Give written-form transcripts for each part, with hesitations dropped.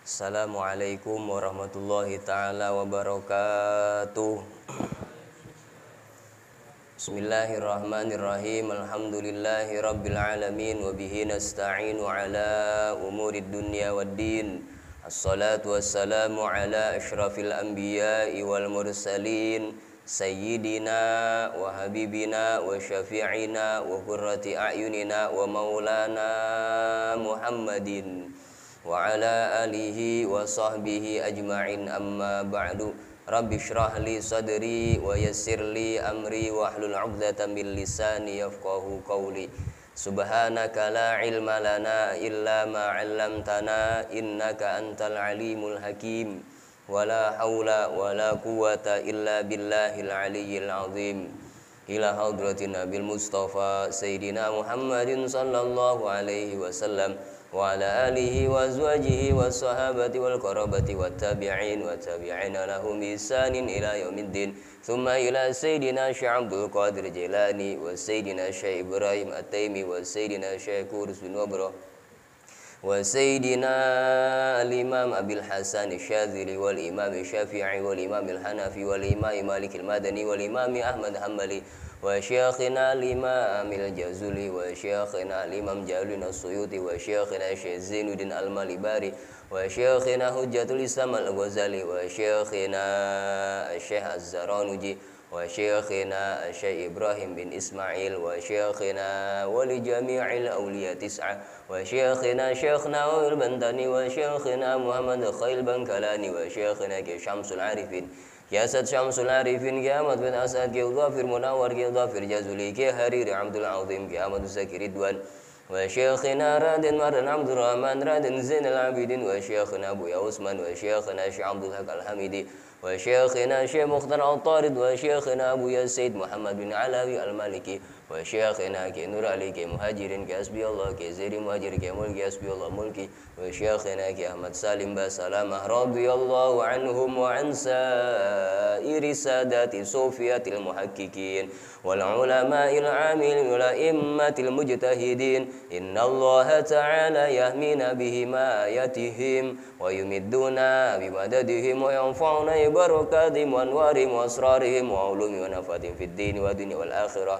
Assalamualaikum warahmatullahi ta'ala wabarakatuh. Bismillahirrahmanirrahim. Alhamdulillahi rabbil alamin. Wabihi nasta'inu ala umurid dunya waddin. Assalatu wassalamu ala ashrafil anbiya'i wal mursalin, Sayyidina wa habibina wa syafi'ina wa qurrati a'yunina wa maulana Muhammadin wa ala alihi wa sahbihi ajma'in, amma ba'du. Rabbi shrah li sadri wa yassir li amri wa hlul 'uqdatam min lisani yafqahu qawli. Subhanaka la ilma lana illa ma 'allamtana innaka antal alimul hakim. Wala haula wala quwata illa billahil aliyyil azim. Ila hadratin Nabil Mustafa Sayyidina Muhammadin sallallahu alaihi wasallam wa ala alihi wa azwajihi wa sahabati wal qarabati wat tabi'in wa tabi'ina lahum ihsanin ila yaumiddin. Thumma ila Sayyidina Syekh Abdul Qadir Jilani wa Sayyidina Syekh Ibrahim At-Taimi wa Sayyidina Syekh Qudus bin Wabrah wa Sayyidina al-Imam Abil Hasan Syadzili wal Imam Syafi'i wal Imam Al-Hanafi wal Imam Malik Al-Madani wal Imam Ahmad Hanbali wa Syekhina al-Imam Al-Jazuli wa Syekhina al-Imam Jalil As-Suyuti wa Syekhina Syekh Zainuddin Al-Malibari wa Syekhina Hujjatul Islam Al-Ghazali wa Syekhina Syekh Az-Zaranuji wa Syekhina Syekh Ibrahim bin Ismail wa Syekhina wali jami'il awliya tis'ah wa Syekhina Syekh Nawawi Al-Bantani wa Syekhina Muhammad Khail Bangkalani wa Syekhina Ki Syamsul Arifin Ki Asad Syamsul Arifin Ki Ahmad bin Asad Ki Dhafir Munawar Ki Dhafir Jazuli Ki Hariri Abdul Azim Ki Ahmad Zakir Ridwan wa Syekhina Raden Mardan Abdul Rahman Raden Zainal Abidin wa Syekhina Buya Usman wa Syekhina Syekh Abdul Haq Al-Hamidi wa Syekhina Syekh Mukhtar Al-Tarid wa Syekhina Buya Said Muhammad bin Alawi Al-Maliki wa Syekhina Ki Nur Ali Ki Muhajirin Ki Hasbi Allah Ki Zairi Muhajir Ki Mulki Hasbi Allah Mulki wa Syekhina Ki Ahmad Salim Basalamah radhiyallahu anhum wa an sairi sadati sufiyatil muhaqqiqin wal ulama'il amilin wal immatil mujtahidin. Innallaha ta'ala yahmina bihima ayatihim wa yumidduna bimadadihim wa yanfa'una barakatihim wa anwarihim wa asrarihim wa ulumi wa nafatin fid dini wa dunya wal akhirah.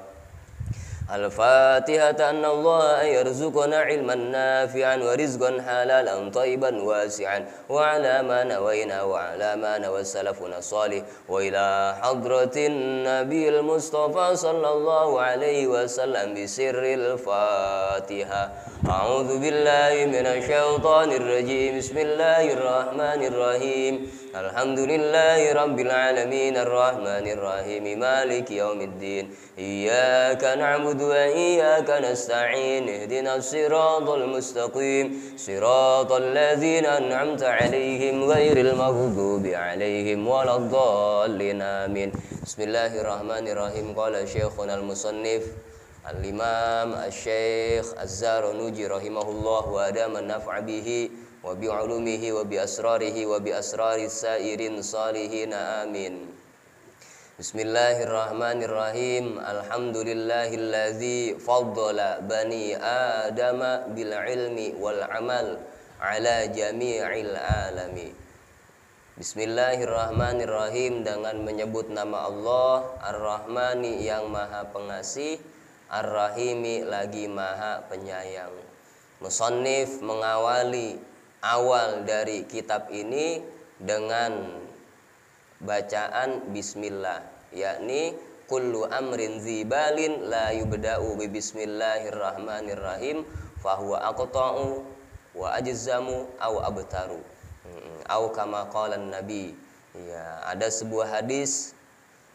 Al-Fatihah. Anna Allah yarzuqana ilman nafi'an wa rizqan halalan tayyiban wasi'an wa ala ma nawayna wa ala ma nawa salafuna salih wa ila hadratin Nabil Mustafa sallallahu alaihi wasallam bi sirril Fatihah. A'udzu billahi minasy syaithanir rajim. Bismillahirrahmanirrahim. Alhamdulillahi rabbil alamin arrahmanir rahim maliki yaumiddin. Iyyaka na'budu wa iyyaka nasta'in. Ihdinas siratal mustaqim. Siratal ladzina an'amta 'alaihim ghairil maghdubi 'alaihim waladdallin. Amin. Bismillahirrahmanirrahim. Qala Syekhuna al-Musannif Al-Imam Asy-Syaikh Az-Zaranuji rahimahullah wa adama an-naf'a bihi wa bi ulumihi wa bi asrarihi wa bi asraris sairin salihin. Amin. Bismillahirrahmanirrahim. Alhamdulillahilladzi faddala bani adama bil ilmi wal amal ala jami'il alami. Bismillahirrahmanirrahim. Dengan menyebut nama Allah Ar-Rahmani yang maha pengasih, Ar-Rahimi lagi maha penyayang. Musannif mengawali awal dari kitab ini dengan bacaan bismillah, yakni kullu amrin zibalin la yubda'u bi bismillahirrahmanirrahim fahuwa aqta'u wa ajzamu aw abtaru aw kama qala nabi. Ya, ada sebuah hadis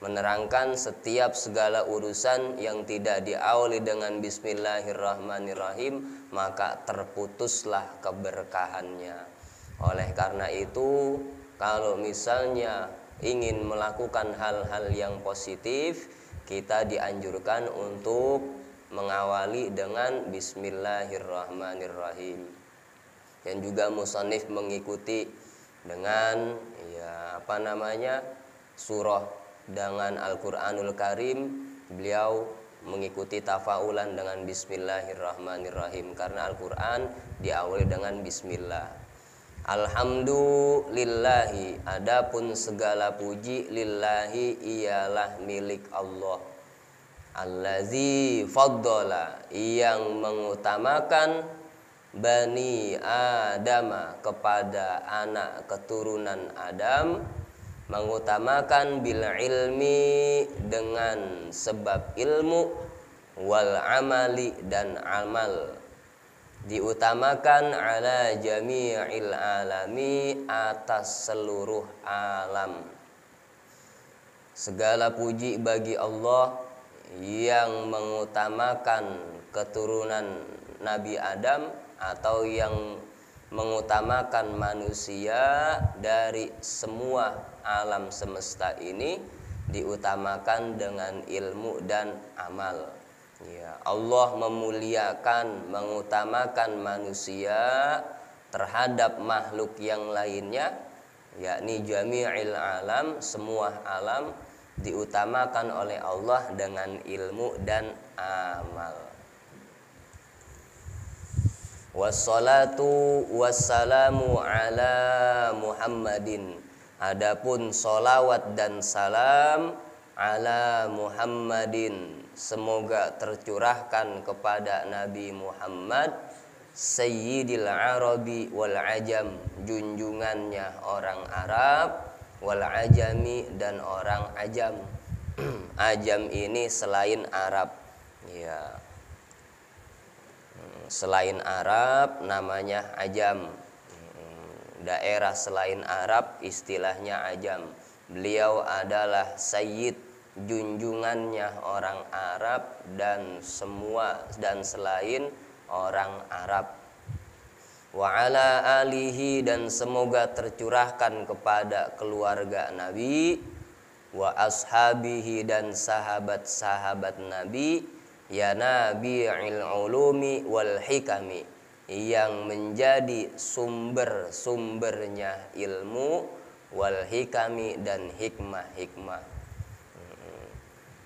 menerangkan setiap segala urusan yang tidak diawali dengan bismillahirrahmanirrahim maka terputuslah keberkahannya. Oleh karena itu, kalau misalnya ingin melakukan hal-hal yang positif, kita dianjurkan untuk mengawali dengan bismillahirrahmanirrahim. Dan juga musannif mengikuti dengan surah dengan Al-Qur'anul Karim. Beliau mengikuti tafaulan dengan bismillahirrahmanirrahim karena Al-Qur'an diawali dengan bismillah. Alhamdulillahi, adapun segala puji lillahi ialah milik Allah. Allazi faddala, yang mengutamakan Bani Adam, kepada anak keturunan Adam, mengutamakan bil ilmi, dengan sebab ilmu, wal amali, dan amal, diutamakan ala jami'il alami, atas seluruh alam. Segala puji bagi Allah yang mengutamakan keturunan Nabi Adam, atau yang mengutamakan manusia dari semua alam semesta ini, diutamakan dengan ilmu dan amal. Ya, Allah memuliakan, mengutamakan manusia terhadap makhluk yang lainnya, yakni jami'il alam, semua alam diutamakan oleh Allah dengan ilmu dan amal. Wassalatu wassalamu ala Muhammadin, adapun solawat dan salam ala Muhammadin, semoga tercurahkan kepada Nabi Muhammad, Sayyidil Arabi wal Ajam, junjungannya orang Arab, wal Ajami, dan orang Ajam. Ajam ini selain Arab, ya, selain Arab namanya Ajam. Daerah selain Arab istilahnya Ajam. Beliau adalah Sayyid, junjungannya orang Arab dan semua dan selain orang Arab. Wa ala alihi, dan semoga tercurahkan kepada keluarga Nabi, wa ashabihi, dan sahabat-sahabat Nabi, ya nabi'il ulumi wal hikami, yang menjadi sumber-sumbernya ilmu, wal hikami, dan hikmah-hikmah.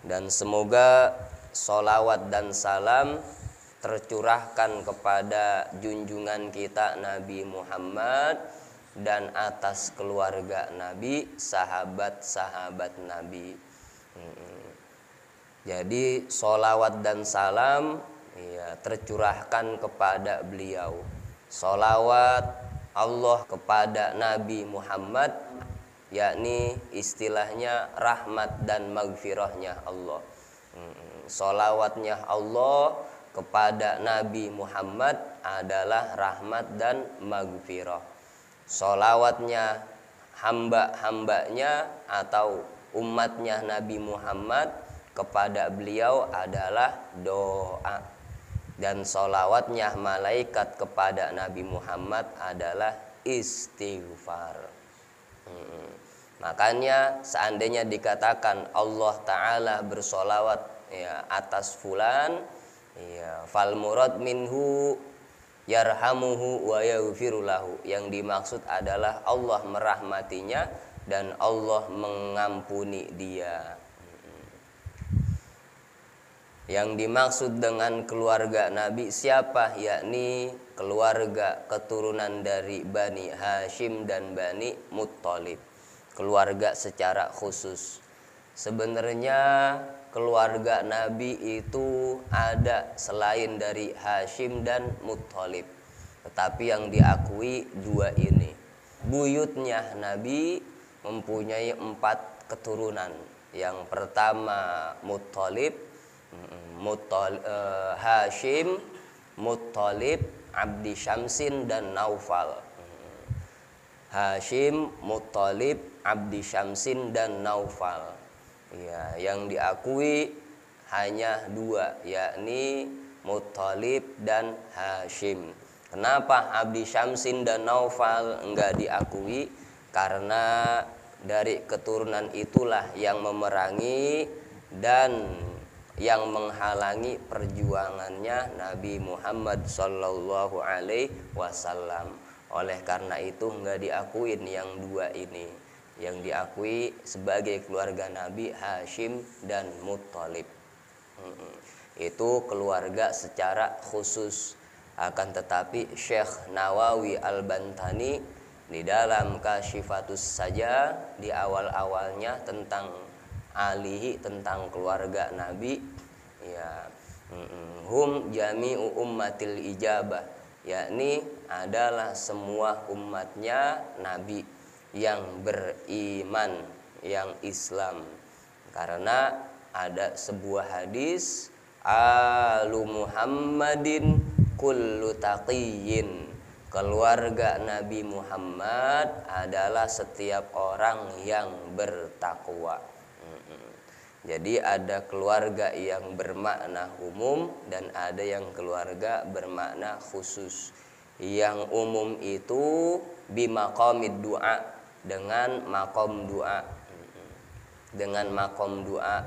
Dan semoga solawat dan salam tercurahkan kepada junjungan kita Nabi Muhammad dan atas keluarga Nabi, sahabat-sahabat Nabi. Jadi solawat dan salam, ya, tercurahkan kepada beliau. Solawat Allah kepada Nabi Muhammad, yakni istilahnya rahmat dan maghfirahnya Allah. Solawatnya Allah kepada Nabi Muhammad adalah rahmat dan maghfirah. Solawatnya hamba-hambanya atau umatnya Nabi Muhammad kepada beliau adalah doa, dan solawatnya malaikat kepada Nabi Muhammad adalah istighfar. Makanya seandainya dikatakan Allah Ta'ala bersolawat, ya, atas fulan, ya, fal murad minhu yarhamuhu wa yaghfirulahu, yang dimaksud adalah Allah merahmatinya dan Allah mengampuni dia. Yang dimaksud dengan keluarga Nabi siapa? Yakni keluarga keturunan dari Bani Hashim dan Bani Muttalib. Keluarga secara khusus. Sebenarnya keluarga Nabi itu ada selain dari Hashim dan Muttalib, tetapi yang diakui dua ini. Buyutnya Nabi mempunyai 4 keturunan. Yang pertama Muttalib, Hashim, Muttalib, Abdi Syamsin, dan Naufal. Hashim, Muttalib, Abdi Syamsin, dan Naufal. Ya, yang diakui hanya 2, yakni Muttalib dan Hashim. Kenapa Abdi Syamsin dan Naufal enggak diakui? Karena dari keturunan itulah yang memerangi dan yang menghalangi perjuangannya Nabi Muhammad sallallahu alaihi wasallam. Oleh karena itu enggak diakuin yang 2 ini. Yang diakui sebagai keluarga Nabi Hashim dan Muttalib. Itu keluarga secara khusus. Akan tetapi Syekh Nawawi Al-Bantani Di dalam Kasyifatus saja di awal-awalnya tentang alihi, tentang keluarga Nabi, ya, hum jami'u ummatil ijabah, yakni adalah semua umatnya Nabi yang beriman, yang Islam. Karena ada sebuah hadis, alu Muhammadin kullu taqiyyin, keluarga Nabi Muhammad adalah setiap orang yang bertakwa. Jadi ada keluarga yang bermakna umum dan ada yang keluarga bermakna khusus. Yang umum itu bimaqamid du'a, dengan makom doa. Dengan makom doa,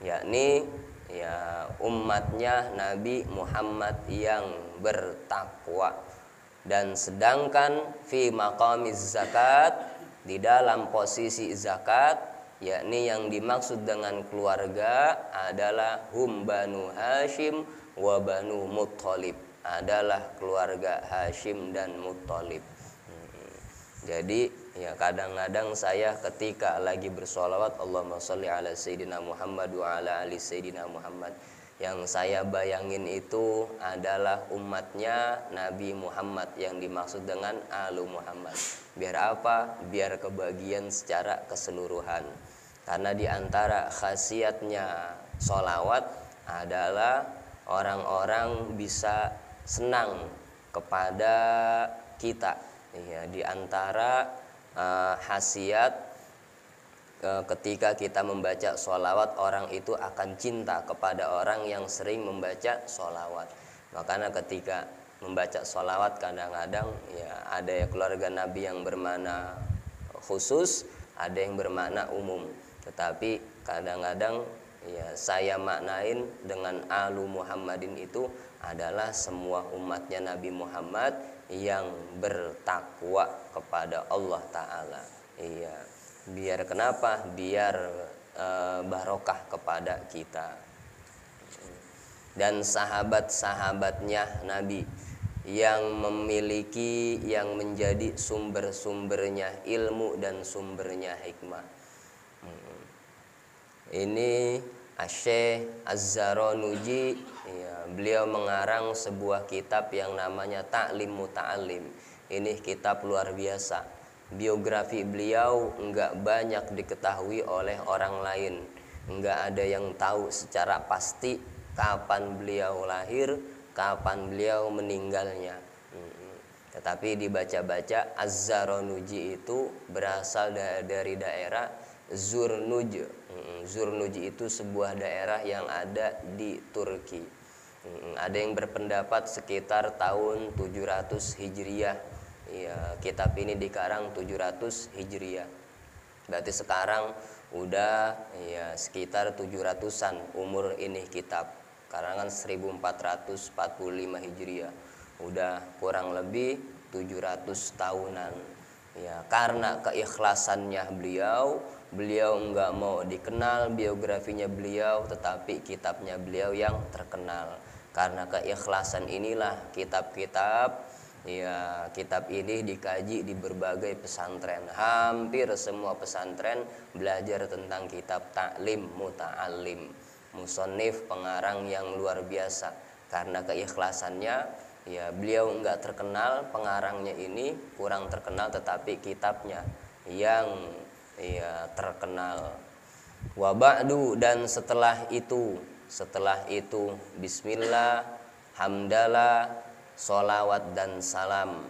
yakni ya umatnya Nabi Muhammad yang bertakwa. Dan sedangkan fi maqamiz zakat, di dalam posisi zakat, yakni yang dimaksud dengan keluarga adalah hum banu Hashim wa banu Muttalib, adalah keluarga Hashim dan Muttalib. Jadi ya kadang-kadang saya ketika lagi bersolawat Allahumma sholli ala Sayyidina Muhammad wa ala ali Sayyidina Muhammad, yang saya bayangin itu adalah umatnya Nabi Muhammad yang dimaksud dengan alu Muhammad. Biar apa? Biar kebagian secara keseluruhan. Karena di antara khasiatnya sholawat adalah orang-orang bisa senang kepada kita. Ya, di antara khasiat ketika kita membaca sholawat, orang itu akan cinta kepada orang yang sering membaca sholawat. Makanya ketika membaca sholawat kadang-kadang ya ada ya keluarga Nabi yang bermakna khusus, ada yang bermakna umum. Tetapi kadang-kadang ya saya maknain dengan alu Muhammadin itu adalah semua umatnya Nabi Muhammad yang bertakwa kepada Allah Ta'ala. Iya. Biar kenapa? Biar barokah kepada kita. Dan sahabat-sahabatnya Nabi yang memiliki, yang menjadi sumber-sumbernya ilmu dan sumbernya hikmah. Ini Asy-Syaikh Az-Zaranuji, ya, beliau mengarang sebuah kitab yang namanya Ta'lim Muta'allim. Ini kitab luar biasa. Biografi beliau enggak banyak diketahui oleh orang lain. Enggak ada yang tahu secara pasti kapan beliau lahir, kapan beliau meninggalnya. Tetapi dibaca-baca, Az-Zaranuji itu berasal dari daerah Zurnuj. Zurnuj itu sebuah daerah yang ada di Turki. Ada yang berpendapat sekitar tahun 700 Hijriah. Ya, kitab ini dikarang 700 Hijriah. Berarti sekarang udah ya sekitar 700-an umur ini kitab. Karangan 1445 Hijriah. Udah kurang lebih 700 tahunan. Ya, karena keikhlasannya beliau enggak mau dikenal biografinya beliau, tetapi kitabnya beliau yang terkenal. Karena keikhlasan inilah kitab-kitab, ya, kitab ini dikaji di berbagai pesantren. Hampir semua pesantren belajar tentang kitab Ta'lim Muta'allim. Musannif, pengarang yang luar biasa. Karena keikhlasannya, ya, beliau enggak terkenal, pengarangnya ini kurang terkenal, tetapi kitabnya yang ya terkenal. Wa ba'du, dan setelah itu bismillah, hamdalah, sholawat dan salam.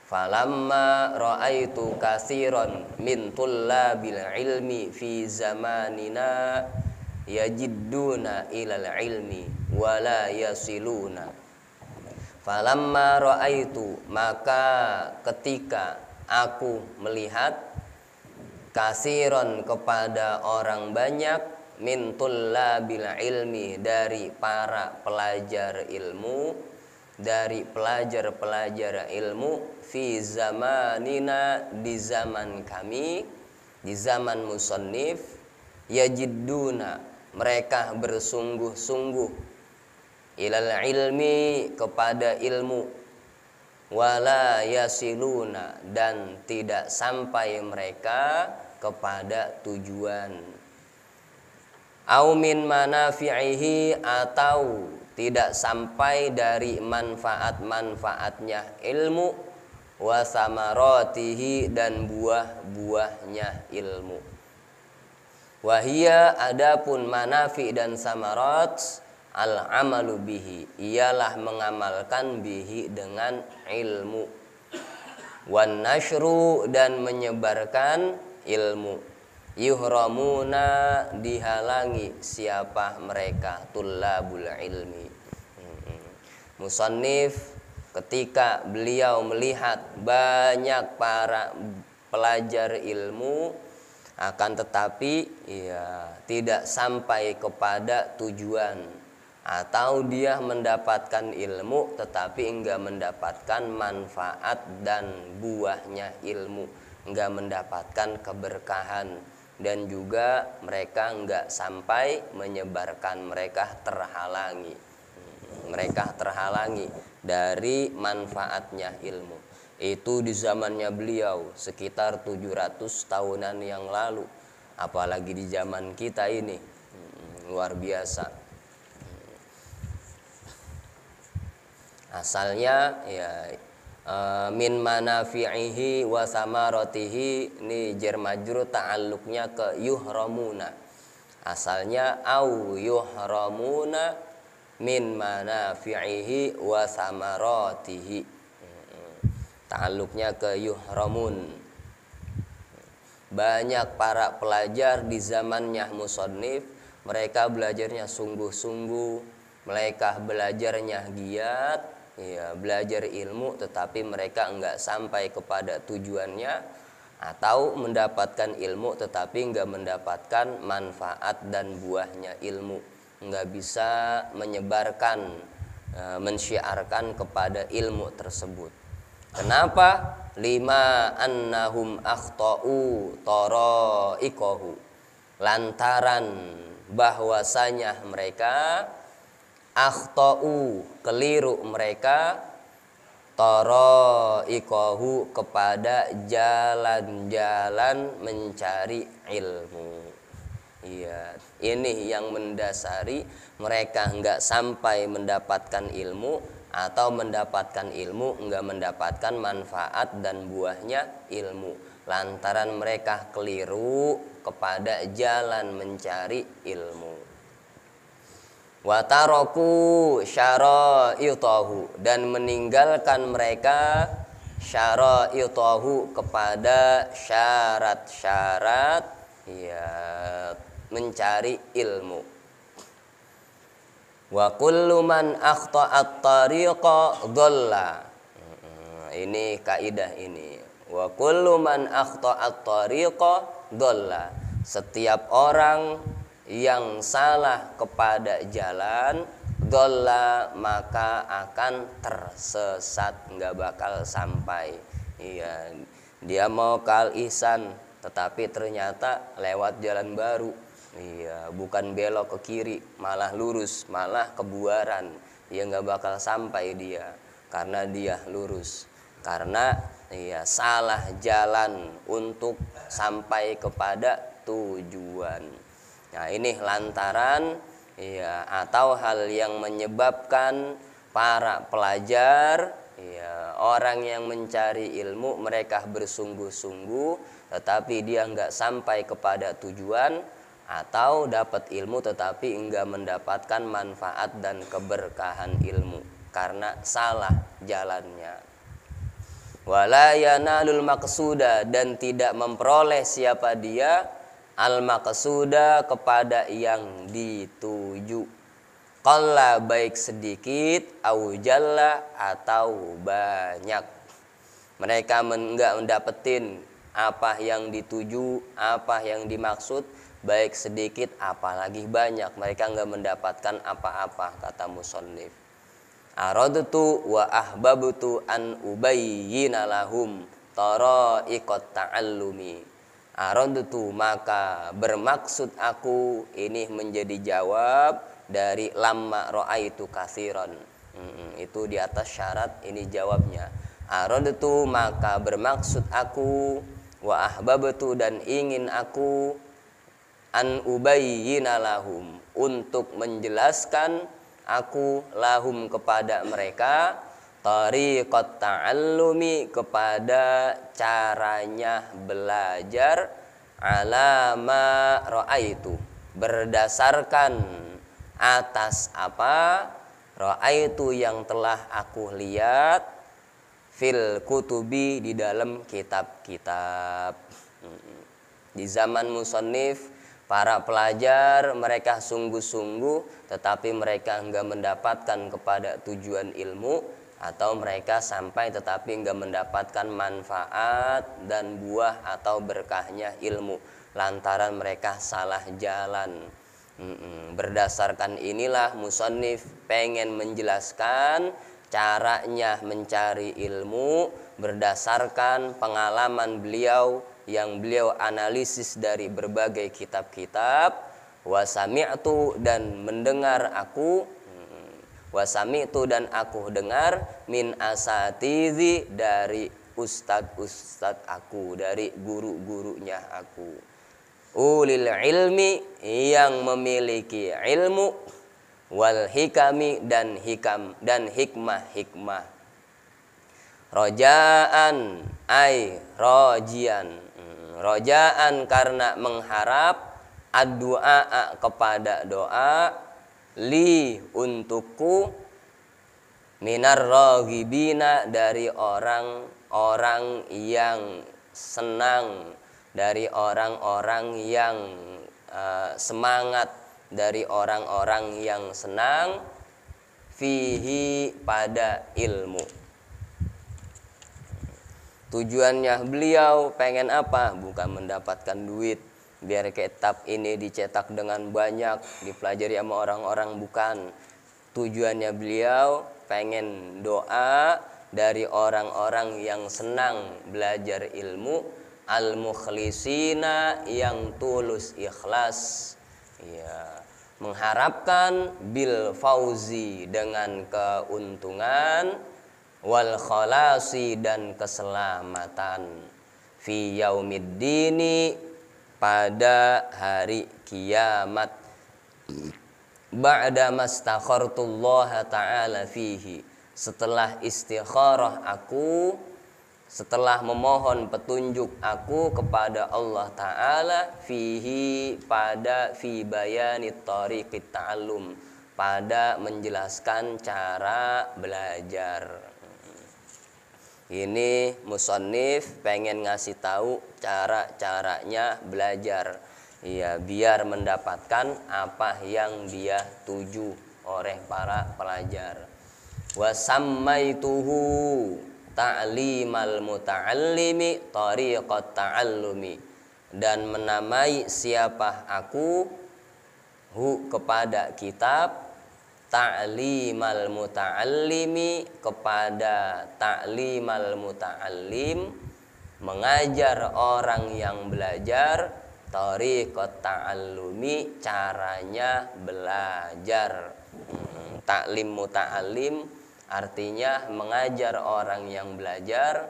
Falamma ra'aitu katsiran min tullabil ilmi fi zamanina yajidduna ilal ilmi wala yasiluna. Falamma ra'aitu, maka ketika aku melihat, katsiran kepada orang banyak, min tullabil ilmi dari para pelajar ilmu, dari pelajar-pelajar ilmu, fi zamanina di zaman kami, di zaman musannif, yajidduna mereka bersungguh-sungguh, ilal ilmi kepada ilmu, wala yasiluna, dan tidak sampai mereka kepada tujuan. Au min manafi'ihi, atau tidak sampai dari manfaat-manfaatnya ilmu, wa samaratihi, dan buah-buahnya ilmu. Wahia, adapun manafi dan samarat, al-amalu bihi, ialah mengamalkan bihi dengan ilmu, wan nashru, dan menyebarkan ilmu. Yuhramuna, dihalangi siapa mereka, tullabul ilmi. Musannif ketika beliau melihat banyak para pelajar ilmu, akan tetapi tidak sampai kepada tujuan, atau dia mendapatkan ilmu tetapi enggak mendapatkan manfaat dan buahnya ilmu, enggak mendapatkan keberkahan, dan juga mereka enggak sampai menyebarkan, mereka terhalangi dari manfaatnya ilmu. Itu di zamannya beliau sekitar 700 tahunan yang lalu, apalagi di zaman kita ini, luar biasa. Asalnya min manafi'ihi wa samaratihi, ini jar majrur ta'alluqnya ke yuhramuna. Asalnya au yuhramuna min manafi'ihi wa samaratihi, ta'alluqnya ke yuhramun. Banyak para pelajar di zamannya musannif, mereka belajarnya sungguh-sungguh, mereka belajarnya giat, belajar ilmu, tetapi mereka enggak sampai kepada tujuannya, atau mendapatkan ilmu tetapi enggak mendapatkan manfaat dan buahnya ilmu, enggak bisa menyebarkan, mensyiarkan kepada ilmu tersebut. Kenapa? Lima annahum akhtau tara'iqahu, lantaran bahwasanya mereka akhtau, keliru mereka, tara'iqahu, kepada jalan-jalan mencari ilmu. Ini yang mendasari mereka enggak sampai mendapatkan ilmu, atau mendapatkan ilmu enggak mendapatkan manfaat dan buahnya ilmu, lantaran mereka keliru kepada jalan mencari ilmu. Wa taraku syara'itahu, dan meninggalkan mereka syara'itahu, kepada syarat-syarat mencari ilmu. Wa kullu man akhta'at tariqa dhalla. Ini kaidah ini. Wa kullu man akhta'at tariqa dhalla. Setiap orang yang salah kepada jalan, dhalla, maka akan tersesat, enggak bakal sampai. Dia mau ke Al-Ihsan tetapi ternyata lewat jalan baru. Bukan belok ke kiri, malah lurus, malah kebuaran. Nggak bakal sampai dia, karena dia lurus, karena salah jalan untuk sampai kepada tujuan. Nah, ini lantaran atau hal yang menyebabkan para pelajar, orang yang mencari ilmu, mereka bersungguh-sungguh tetapi dia nggak sampai kepada tujuan, atau dapat ilmu tetapi enggak mendapatkan manfaat dan keberkahan ilmu karena salah jalannya. Wala yanalul maqsuda, dan tidak memperoleh siapa dia al maqsuda, kepada yang dituju. Qalla, baik sedikit, au jalla, atau banyak. Mereka enggak mendapetin apa yang dituju, apa yang dimaksud, baik sedikit apalagi banyak, mereka enggak mendapatkan apa-apa, kata musannif. Aradtu wa ahbabtu an ubayyina lahum tara'iqat ta'allumi. Aradtu, maka bermaksud aku, ini menjadi jawab dari lamma ra'aitu katsiran. Itu di atas syarat, ini jawabnya. Aradtu maka bermaksud aku, wa ahbabtu dan ingin aku, an ubayyina lahum untuk menjelaskan aku lahum kepada mereka, tariqat ta'allumi kepada caranya belajar, ala ma ra'aitu berdasarkan atas apa, ra'aitu yang telah aku lihat, fil kutubi di dalam kitab-kitab. Di zaman musannif, para pelajar mereka sungguh-sungguh, tetapi mereka enggak mendapatkan kepada tujuan ilmu, atau mereka sampai tetapi enggak mendapatkan manfaat dan buah atau berkahnya ilmu, lantaran mereka salah jalan. Berdasarkan inilah musannif pengen menjelaskan caranya mencari ilmu berdasarkan pengalaman beliau yang beliau analisis dari berbagai kitab-kitab. Wasami'tu dan mendengar aku, wasami'tu dan aku dengar, min asatizi dari ustad-ustad aku, dari guru-gurunya aku, ulil ilmi yang memiliki ilmu, wal hikami dan hikmah. Rojaan ay rojian, rojaan karena mengharap, ad-du'a kepada doa, li untukku, minar roghibina dari orang-orang yang senang, dari orang-orang yang semangat, dari orang-orang yang senang, fihi pada ilmu. Tujuannya beliau pengen apa? Bukan mendapatkan duit biar kitab ini dicetak dengan banyak, dipelajari sama orang-orang, bukan. Tujuannya beliau pengen doa dari orang-orang yang senang belajar ilmu, al-mukhlisina yang tulus ikhlas, ya, mengharapkan bil fauzi dengan keuntungan, wal khalasi dan keselamatan, fi yaumiddini pada hari kiamat, ba'da mastakhartullah ta'ala fihi setelah istikharah aku, setelah memohon petunjuk aku kepada Allah Ta'ala, fihi pada fi bayanit tariqit ta'allum pada menjelaskan cara belajar. Ini musannif pengen ngasih tahu cara-caranya belajar, ya, biar mendapatkan apa yang dia tuju oleh para pelajar. Wa sammaituhu ta'limal muta'allimi tariqat ta'allumi, dan menamai siapa aku hu kepada kitab, ta'limal muta'allimi kepada ta'limal muta'allim mengajar orang yang belajar, tariqat ta'allumi caranya belajar. Ta'lim muta'allim artinya mengajar orang yang belajar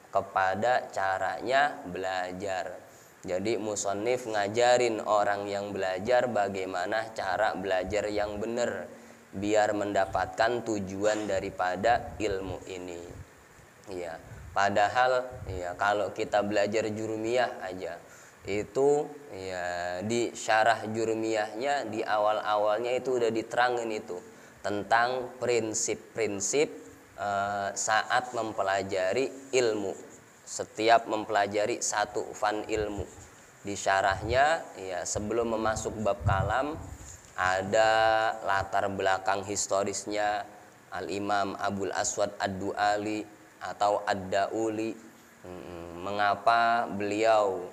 kepada caranya belajar. Jadi musannif ngajarin orang yang belajar bagaimana cara belajar yang benar biar mendapatkan tujuan daripada ilmu ini. Ya, padahal ya kalau kita belajar jurumiyah aja itu ya di syarah jurumiyahnya di awal-awalnya itu udah diterangin itu tentang prinsip-prinsip saat mempelajari ilmu. Setiap mempelajari satu fan ilmu di syarahnya ya sebelum memasuk bab kalam ada latar belakang historisnya Al-Imam Abul Aswad Ad-Du'ali atau Ad-Dauli, mengapa beliau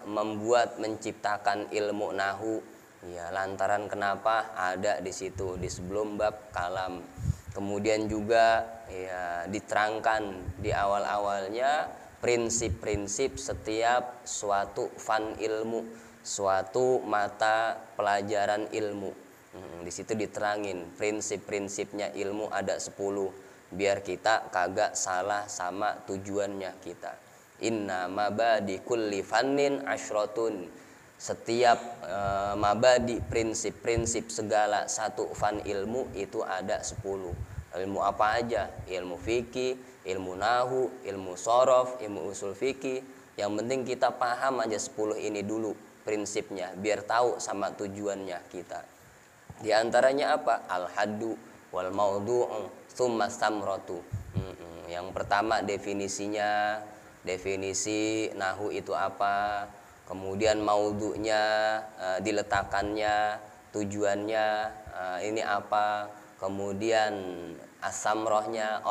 membuat menciptakan ilmu nahu, ya lantaran kenapa ada di situ di sebelum bab kalam. Kemudian juga ya diterangkan di awal-awalnya prinsip-prinsip setiap suatu fan ilmu, suatu mata pelajaran ilmu. Di situ diterangin prinsip-prinsipnya ilmu ada 10. biar kita kagak salah sama tujuannya kita. Inna mabadi kulli fannin asyratun. Setiap mabadi, prinsip-prinsip segala satu fan ilmu itu ada 10. Ilmu apa aja? Ilmu fikih, ilmu nahu, ilmu sorof, ilmu usul fikih. Yang penting kita paham aja 10 ini dulu prinsipnya, biar tahu sama tujuannya kita. Di antaranya apa? Al-haddu wal maudu'u tsumma samratu. Yang pertama definisinya, definisi nahu itu apa, kemudian maudhu'nya, diletakkannya, tujuannya ini apa, kemudian as-samrohnya,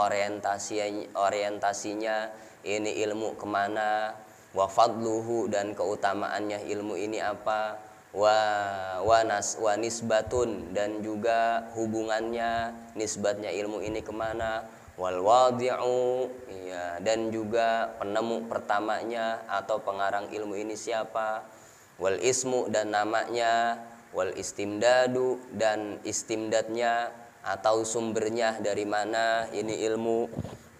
orientasinya ini ilmu kemana, wa fadluhu dan keutamaannya ilmu ini apa, wa nisbatun dan juga hubungannya, nisbatnya ilmu ini kemana, wal wadi'u ya, dan juga penemu pertamanya atau pengarang ilmu ini siapa, wal ismu dan namanya, wal istimdadu dan istimdadnya atau sumbernya dari mana ini ilmu,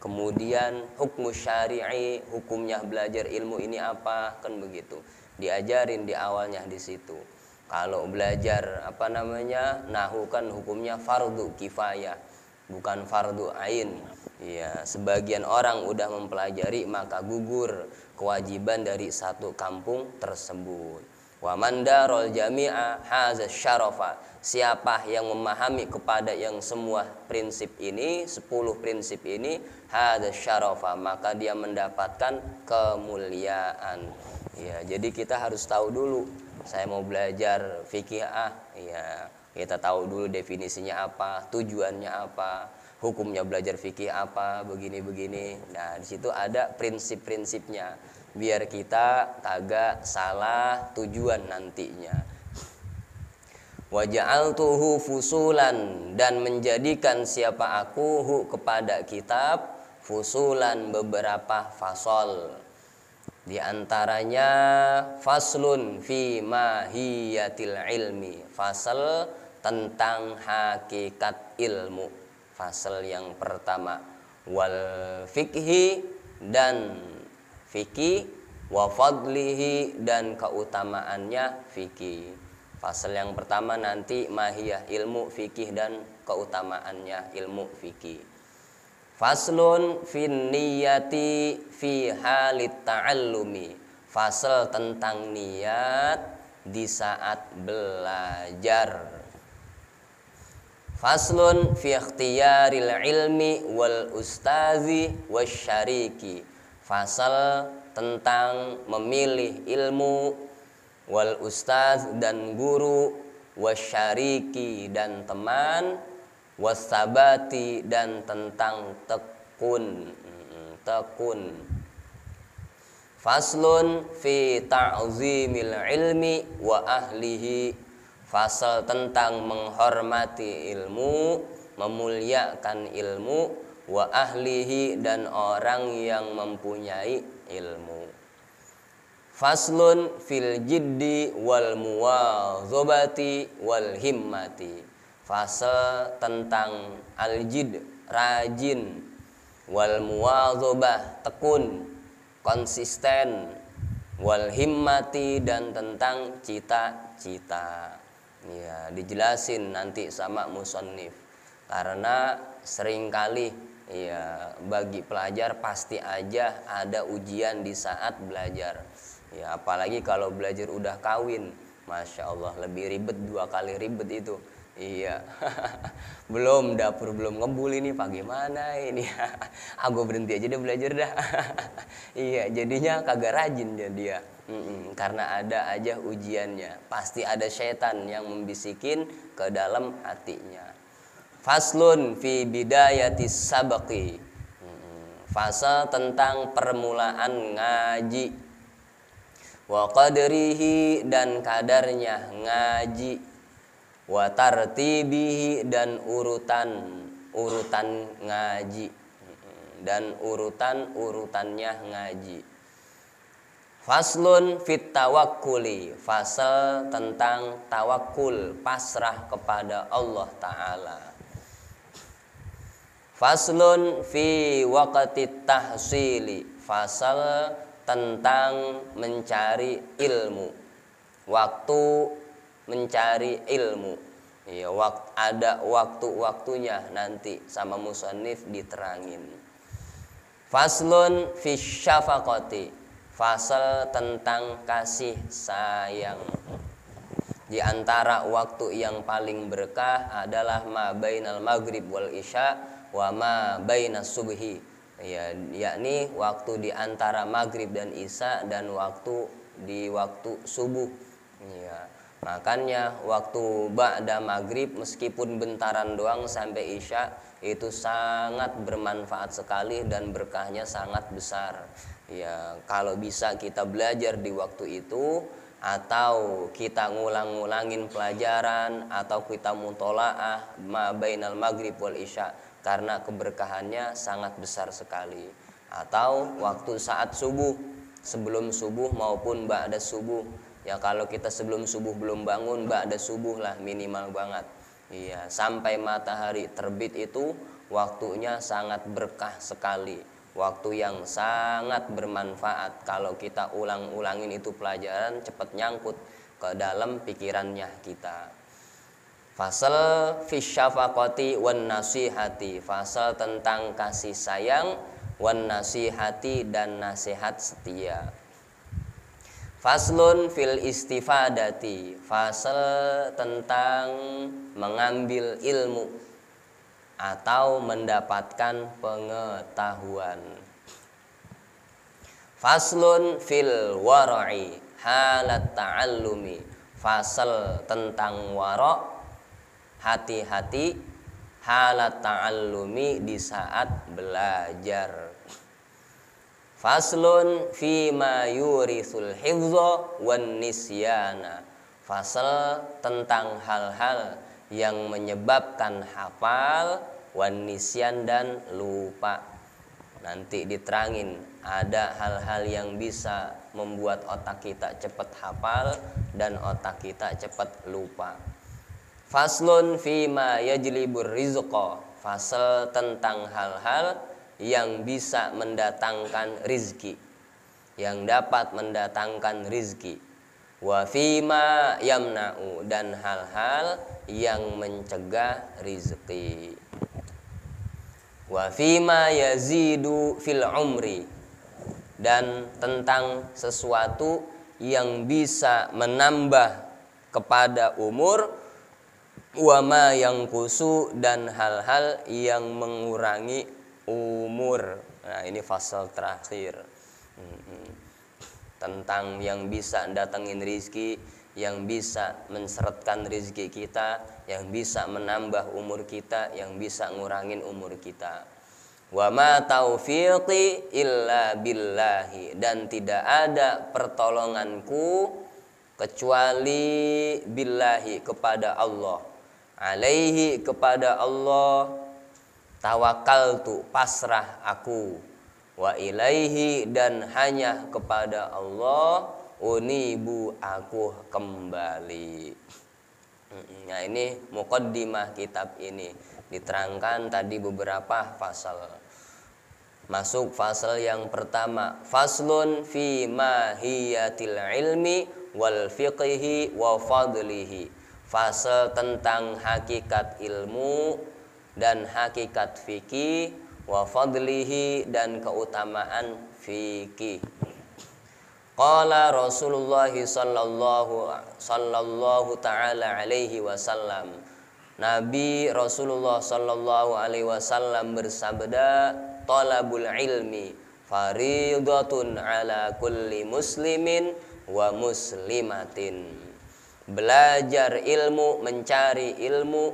kemudian hukmu syari'i, hukumnya belajar ilmu ini apa, kan begitu diajarin di awalnya di situ. Kalau belajar nahu kan hukumnya fardu kifayah, bukan fardu ain. Ya, sebagian orang udah mempelajari maka gugur kewajiban dari satu kampung tersebut. Wa man darul jami'a haza syarafa. Siapa yang memahami kepada yang semua prinsip ini, 10 prinsip ini, haza syarafa, maka dia mendapatkan kemuliaan. Ya, jadi kita harus tahu dulu. Saya mau belajar fikih ya, kita tahu dulu definisinya apa, tujuannya apa, hukumnya belajar fikih apa, begini-begini. Nah, di situ ada prinsip-prinsipnya biar kita kagak salah tujuan nantinya. Wa ja'altuhu fusulan, dan menjadikan siapa aku kepada kitab fusulan, beberapa fasol. Di antaranya faslun fi mahiyatil ilmi, fasal tentang hakikat ilmu. Fasal yang pertama, wal fikhi dan fikih, wa fadlihi dan keutamaannya fikih. Fasal yang pertama nanti mahiyah ilmu fikih dan keutamaannya ilmu fikih. Faslun fin niyati fi halit ta'allumi, fasal tentang niat di saat belajar. Faslun fi ikhtiyaril ilmi wal ustazi wasyariki, fasal tentang memilih ilmu, wal ustaz dan guru, wasyariki dan teman, wasabati dan tentang tekun. Faslun fi ta'zimil ilmi wa ahlihi, fasal tentang menghormati ilmu, memuliakan ilmu, wa ahlihi dan orang yang mempunyai ilmu. Faslun fil jiddi wal muwazabati wal himmati, fasal tentang al-jid, rajin, wal muwazabah, tekun, konsisten, wal himmati dan tentang cita-cita. Ya, dijelasin nanti sama musannif. Karena seringkali ya bagi pelajar pasti aja ada ujian di saat belajar. Ya, apalagi kalau belajar udah kawin, Masya Allah lebih ribet, 2 kali ribet itu. Iya. Belum dapur belum ngebul ini, bagaimana ini? Aku berhenti aja deh belajar dah. Iya, jadinya kagak rajin dia. Karena ada aja ujiannya. Pasti ada setan yang membisikin ke dalam hatinya. Faslun fi bidayatis sabaqi, fasal tentang permulaan ngaji, wa qadrihi dan kadarnya ngaji, wa tartibihi dan urutan ngaji, dan urutannya ngaji. Faslun fit tawakkuli, fasal tentang tawakul, pasrah kepada Allah Ta'ala. Faslun fi waqtit tahsili, fasal tentang mencari ilmu, waktu mencari ilmu. Ya, ada waktu-waktunya nanti sama musannif diterangin. Faslun fi syafaqati, fasal tentang kasih sayang. Di antara waktu yang paling berkah adalah ma bainal maghrib wal isya wa ma bainas subhi, ya, yakni waktu di antara maghrib dan isya dan waktu di waktu subuh. Ya, makanya waktu ba'da maghrib meskipun bentaran doang sampai isya itu sangat bermanfaat sekali dan berkahnya sangat besar. Ya, kalau bisa kita belajar di waktu itu, atau kita ngulang-ngulangin pelajaran, atau kita mutolaah ma bainal maghrib wal isya, karena keberkahannya sangat besar sekali. Atau waktu saat subuh, sebelum subuh maupun ba'da subuh. Ya, kalau kita sebelum subuh belum bangun, ba'da subuh lah minimal banget. Iya, sampai matahari terbit itu waktunya sangat berkah sekali. Waktu yang sangat bermanfaat. Kalau kita ulang-ulangin itu pelajaran, cepat nyangkut ke dalam pikirannya kita. Fasal fi syafaqati wan nasihati, fasal tentang kasih sayang, wan nasihati dan nasihat setia. Faslun fil istifadati, fasal tentang mengambil ilmu atau mendapatkan pengetahuan. Faslun fil wara'i halat ta'allumi, fasal tentang wara', hati-hati, halat ta'allumi di saat belajar. Faslun fi ma yurisul hifdha wan nisyana, fasal tentang hal-hal yang menyebabkan hafal, wan nisyan dan lupa. Nanti diterangin ada hal-hal yang bisa membuat otak kita cepat hafal dan otak kita cepat lupa. Faslun fi ma yajlibur rizqa, fasal tentang hal-hal yang bisa mendatangkan rizki, yang dapat mendatangkan rizki. Wa fima yamna'u, dan hal-hal yang mencegah rizki. Wa fima yazidu fil umri, dan tentang sesuatu yang bisa menambah kepada umur. Wa ma yanqusu, dan hal-hal yang mengurangi umur. Nah, ini fasal terakhir. Tentang yang bisa datangin rizki, yang bisa menseretkan rizki kita, yang bisa menambah umur kita, yang bisa ngurangin umur kita. Wa ma taufiqi illa billahi, dan tidak ada pertolonganku kecuali billahi, kepada Allah. Alaihi, kepada Allah. Tawakkaltu, pasrah aku. Wa ilaihi, dan hanya kepada Allah. Unibu, aku kembali. Nah, ini muqaddimah kitab ini. Diterangkan tadi beberapa fasal. Masuk fasal yang pertama. Faslun fi mahiyatil ilmi wal fiqhi wa fadlihi, fasal tentang hakikat ilmu dan hakikat fikih, wa fadlihi, dan keutamaan fikih. Qala Rasulullah sallallahu ta'ala alaihi wasallam, Nabi Rasulullah sallallahu alaihi wasallam bersabda, talabul ilmi faridatun ala kulli muslimin wa muslimatin. Belajar ilmu, mencari ilmu,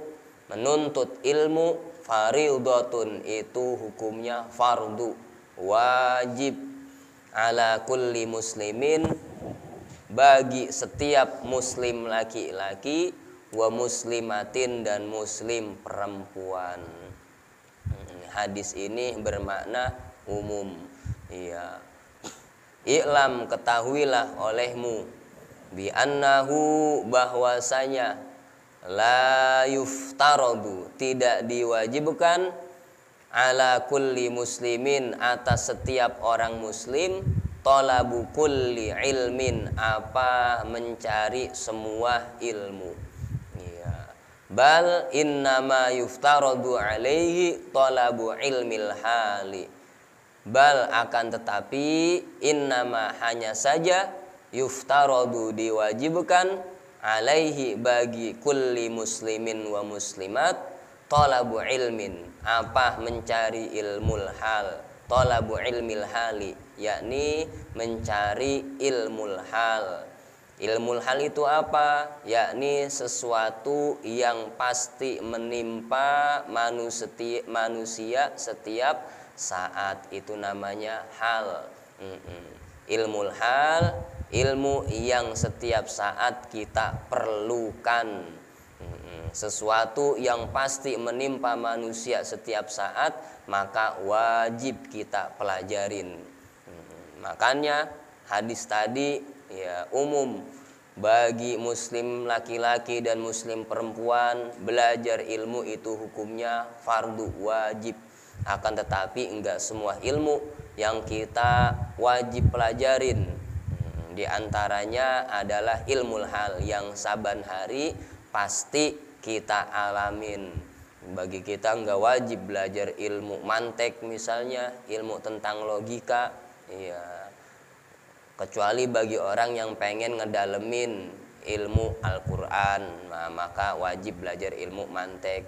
menuntut ilmu, faridatun, itu hukumnya fardu, wajib, ala kulli muslimin, bagi setiap muslim laki-laki, wa muslimatin, dan muslim perempuan. Hadis ini bermakna umum. Iya. I'lam, ketahuilah olehmu, bi annahu, bahwasanya, la yuftaradu, tidak diwajibkan, ala kulli muslimin, atas setiap orang muslim, talabu kulli ilmin, apa mencari semua ilmu. Ya. Bal innama yuftaradu alaihi talabu ilmil hali. Bal akan tetapi, innama hanya saja, yuftaradu diwajibkan, alaihi bagi kulli muslimin wa muslimat, talabu ilmin, apa mencari ilmul hal, talabu ilmil hali, yakni mencari ilmul hal. Ilmul hal itu apa? Yakni sesuatu yang pasti menimpa manusia setiap saat, itu namanya hal. Ilmul hal, ilmu yang setiap saat kita perlukan. Sesuatu yang pasti menimpa manusia setiap saat, maka wajib kita pelajarin. Makanya hadis tadi ya umum bagi muslim laki-laki dan muslim perempuan, belajar ilmu itu hukumnya fardu wajib. Akan tetapi enggak semua ilmu yang kita wajib pelajarin. Di antaranya adalah ilmul hal yang saban hari pasti kita alamin. Bagi kita enggak wajib belajar ilmu mantek misalnya, ilmu tentang logika, ya. Kecuali bagi orang yang pengen ngedalemin ilmu Al-Quran, nah, maka wajib belajar ilmu mantek,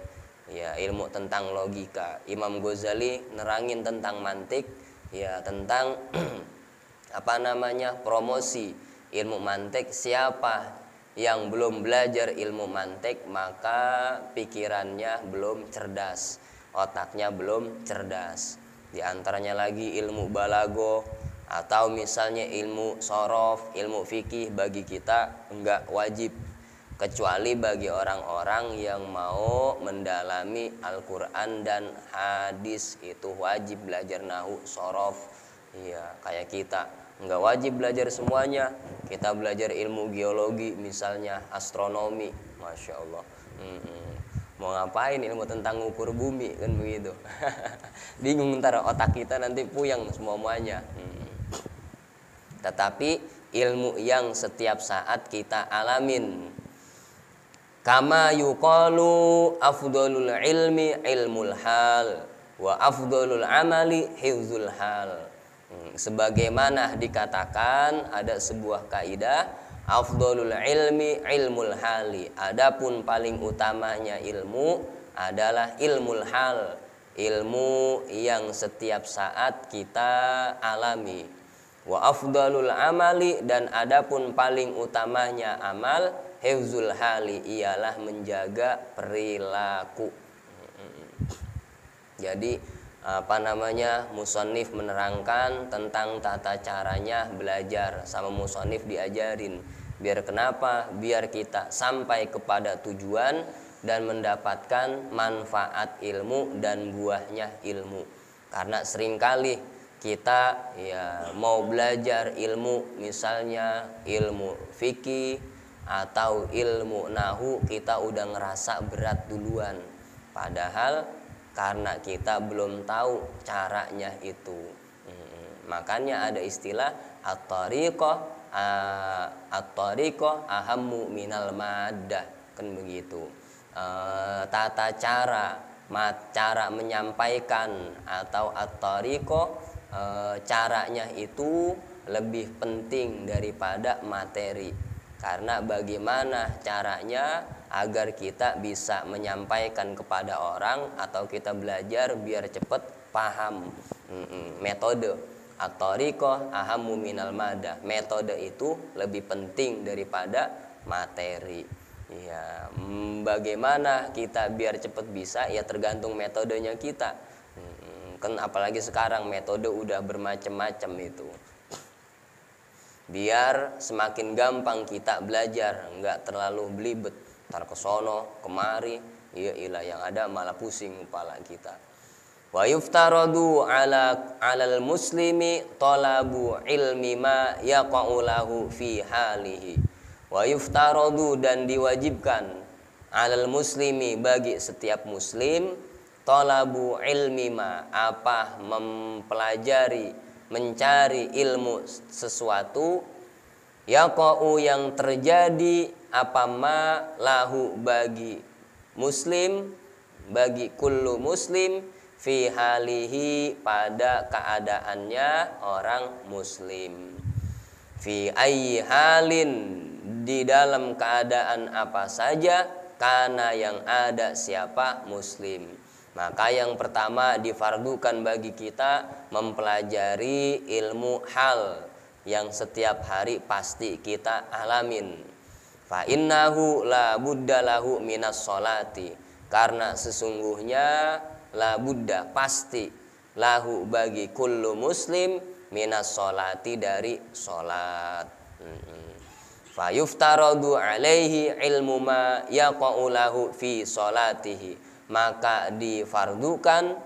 ya, ilmu tentang logika. Imam Ghazali nerangin tentang mantik, ya, tentang promosi ilmu mantik. Siapa yang belum belajar ilmu mantik, maka pikirannya belum cerdas, otaknya belum cerdas. Di antaranya lagi ilmu balago, atau misalnya ilmu sorof, ilmu fikih, bagi kita enggak wajib, kecuali bagi orang-orang yang mau mendalami Al-Quran dan hadis, itu wajib belajar nahu, sorof. Iya, kayak kita enggak wajib belajar semuanya. Kita belajar ilmu geologi misalnya, astronomi, Masya Allah. Mau ngapain ilmu tentang ukur bumi, kan begitu. Bingung ntar otak kita nanti puyeng semuanya. Tetapi ilmu yang setiap saat kita alamin. Kama yuqalu afdalul ilmi ilmul hal wa afdalul amali hifzul hal. Sebagaimana dikatakan, ada sebuah kaidah, afdalul ilmi ilmul hali, adapun paling utamanya ilmu adalah ilmul hal, ilmu yang setiap saat kita alami. Wa afdalul amali, dan adapun paling utamanya amal, hifzul hali, ialah menjaga perilaku. Jadi musannif menerangkan tentang tata caranya belajar, sama musannif diajarin. Biar kenapa? Biar kita sampai kepada tujuan dan mendapatkan manfaat ilmu dan buahnya ilmu. Karena seringkali kita ya mau belajar ilmu, misalnya ilmu fikih atau ilmu nahu, kita udah ngerasa berat duluan, padahal karena kita belum tahu caranya itu. Makanya ada istilah at-tariqah ahammu minal maddah, kan begitu. Tata cara menyampaikan atau at-tariqah, caranya itu lebih penting daripada materi. Karena bagaimana caranya agar kita bisa menyampaikan kepada orang, atau kita belajar biar cepat paham. Metode at-tariqah ahammu minal madah, metode itu lebih penting daripada materi. Ya, bagaimana kita biar cepat bisa, ya tergantung metodenya kita. Kan apalagi sekarang metode udah bermacam-macam itu. Biar semakin gampang kita belajar, enggak terlalu belibet, tar kesono kemari, ya ilah, yang ada malah pusing kepala kita. Wa yuftaradu alal muslimi talabu ilmi ma yaqa'u lahu fi halihi. Wa yuftaradu, dan diwajibkan, alal muslimi bagi setiap muslim, talabu ilmi ma, apa mempelajari, mencari ilmu sesuatu, yaqa'u yang terjadi, apa ma lahu bagi muslim, bagi kullu muslim, fi halihi pada keadaannya orang muslim, fi ayyi halin di dalam keadaan apa saja, karena yang ada siapa muslim. Maka yang pertama difardukan bagi kita mempelajari ilmu hal yang setiap hari pasti kita alamin. Fa innahu la budda lahu minas sholati, karena sesungguhnya la budda pasti lahu bagi kullu muslim minas sholati dari sholat. Fa yuftaradu alaihi ilmu ma yaqa'u lahu fi sholatihi, maka difardukan,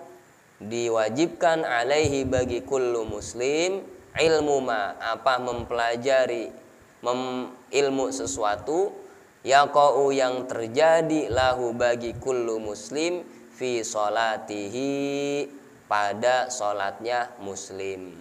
diwajibkan alaihi bagi kullu muslim ilmu ma, apa mempelajari ilmu sesuatu, yaqa'u yang terjadi lahu bagi kullu muslim fi sholatihi pada sholatnya muslim,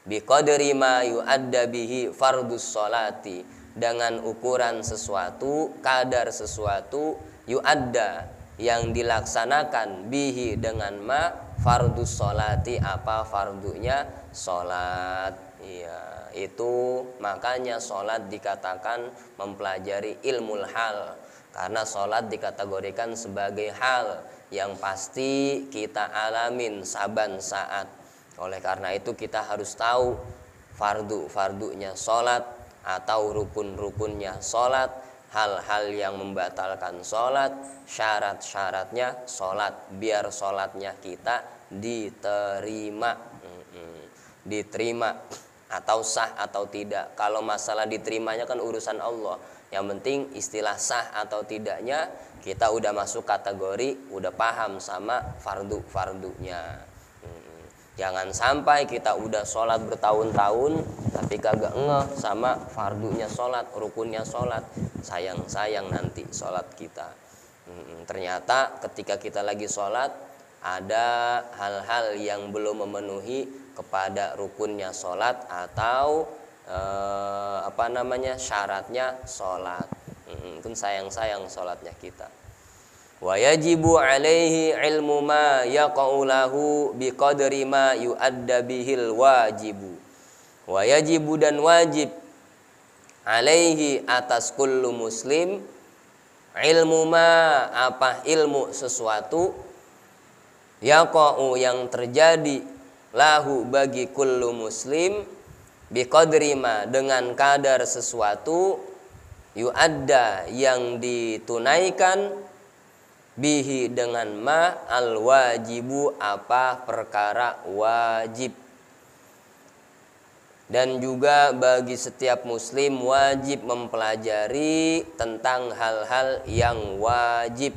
biqadri ma yu'adda bihi fardus sholati, dengan ukuran sesuatu, kadar sesuatu, yu'adda yang dilaksanakan, bihi dengan ma fardus sholati, apa fardunya sholat. Iya, itu makanya sholat dikatakan mempelajari ilmu hal, karena sholat dikategorikan sebagai hal yang pasti kita alamin saban saat. Oleh karena itu kita harus tahu fardu-fardunya sholat atau rukun-rukunnya sholat, hal-hal yang membatalkan sholat, syarat-syaratnya sholat, biar sholatnya kita diterima, diterima atau sah atau tidak. Kalau masalah diterimanya kan urusan Allah, yang penting istilah sah atau tidaknya kita udah masuk kategori, udah paham sama fardu-fardunya. Jangan sampai kita udah sholat bertahun-tahun tapi kagak ngeh sama fardunya sholat, rukunnya sholat. Sayang nanti sholat kita. Ternyata ketika kita lagi sholat ada hal-hal yang belum memenuhi kepada rukunnya sholat atau syaratnya sholat. Itu sayang sholatnya kita. Wa yajibu alaihi ilmu ma yaqa'u lahu biqadri ma yu'adda bihil wajibu. Wa yajibu dan wajib alaihi atas kullu muslim ilmu ma, apa ilmu sesuatu, yaqa'u yang terjadi, lahu bagi kullu muslim, biqadri ma dengan kadar sesuatu, yu'adda yang ditunaikan, bihi dengan ma al wajibu apa perkara wajib. Dan juga bagi setiap muslim wajib mempelajari tentang hal-hal yang wajib.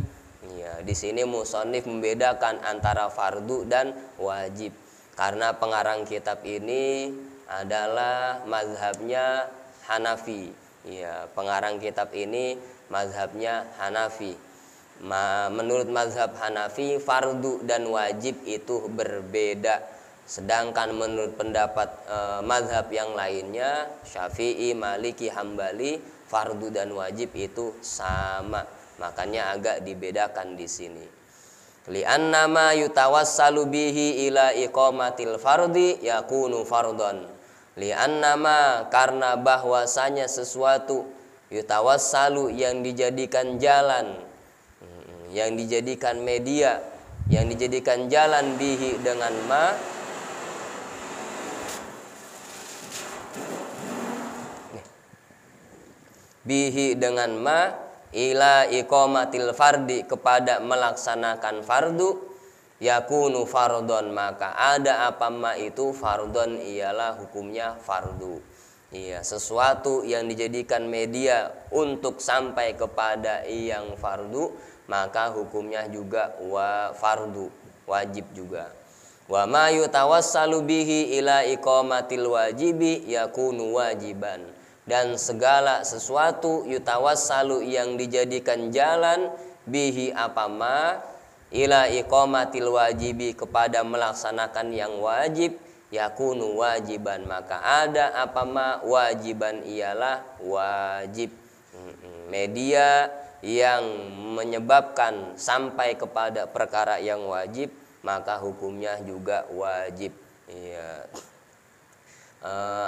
Ya, di sini musannif membedakan antara fardu dan wajib, karena pengarang kitab ini adalah mazhabnya Hanafi. Ya, pengarang kitab ini mazhabnya Hanafi. Menurut mazhab Hanafi, fardu dan wajib itu berbeda. Sedangkan menurut pendapat mazhab yang lainnya, Syafi'i, Maliki, Hambali, fardu dan wajib itu sama. Makanya agak dibedakan di sini. Li'anna ma yutawassalu bihi ila iqamatil fardi yakunu fardon. Li'anna ma, karena bahwasanya sesuatu, yutawassalu yang dijadikan jalan, yang dijadikan media, yang dijadikan jalan, bihi dengan ma, bihi dengan ma, ila iqamatil fardi kepada melaksanakan fardu, yakunu fardon maka ada apa ma itu fardon, ialah hukumnya fardu. Iya, sesuatu yang dijadikan media untuk sampai kepada yang fardu, maka hukumnya juga fardu, wajib juga. Wa ma yutawassalu bihi ila iqamatil wajibi yakunu wajiban. Dan segala sesuatu yutawassalu yang dijadikan jalan, bihi apa ma, ila iqamatil wajibi, kepada melaksanakan yang wajib, yakunu wajiban, maka ada apa ma wajiban ialah wajib. Media yang menyebabkan sampai kepada perkara yang wajib, maka hukumnya juga wajib. Ya.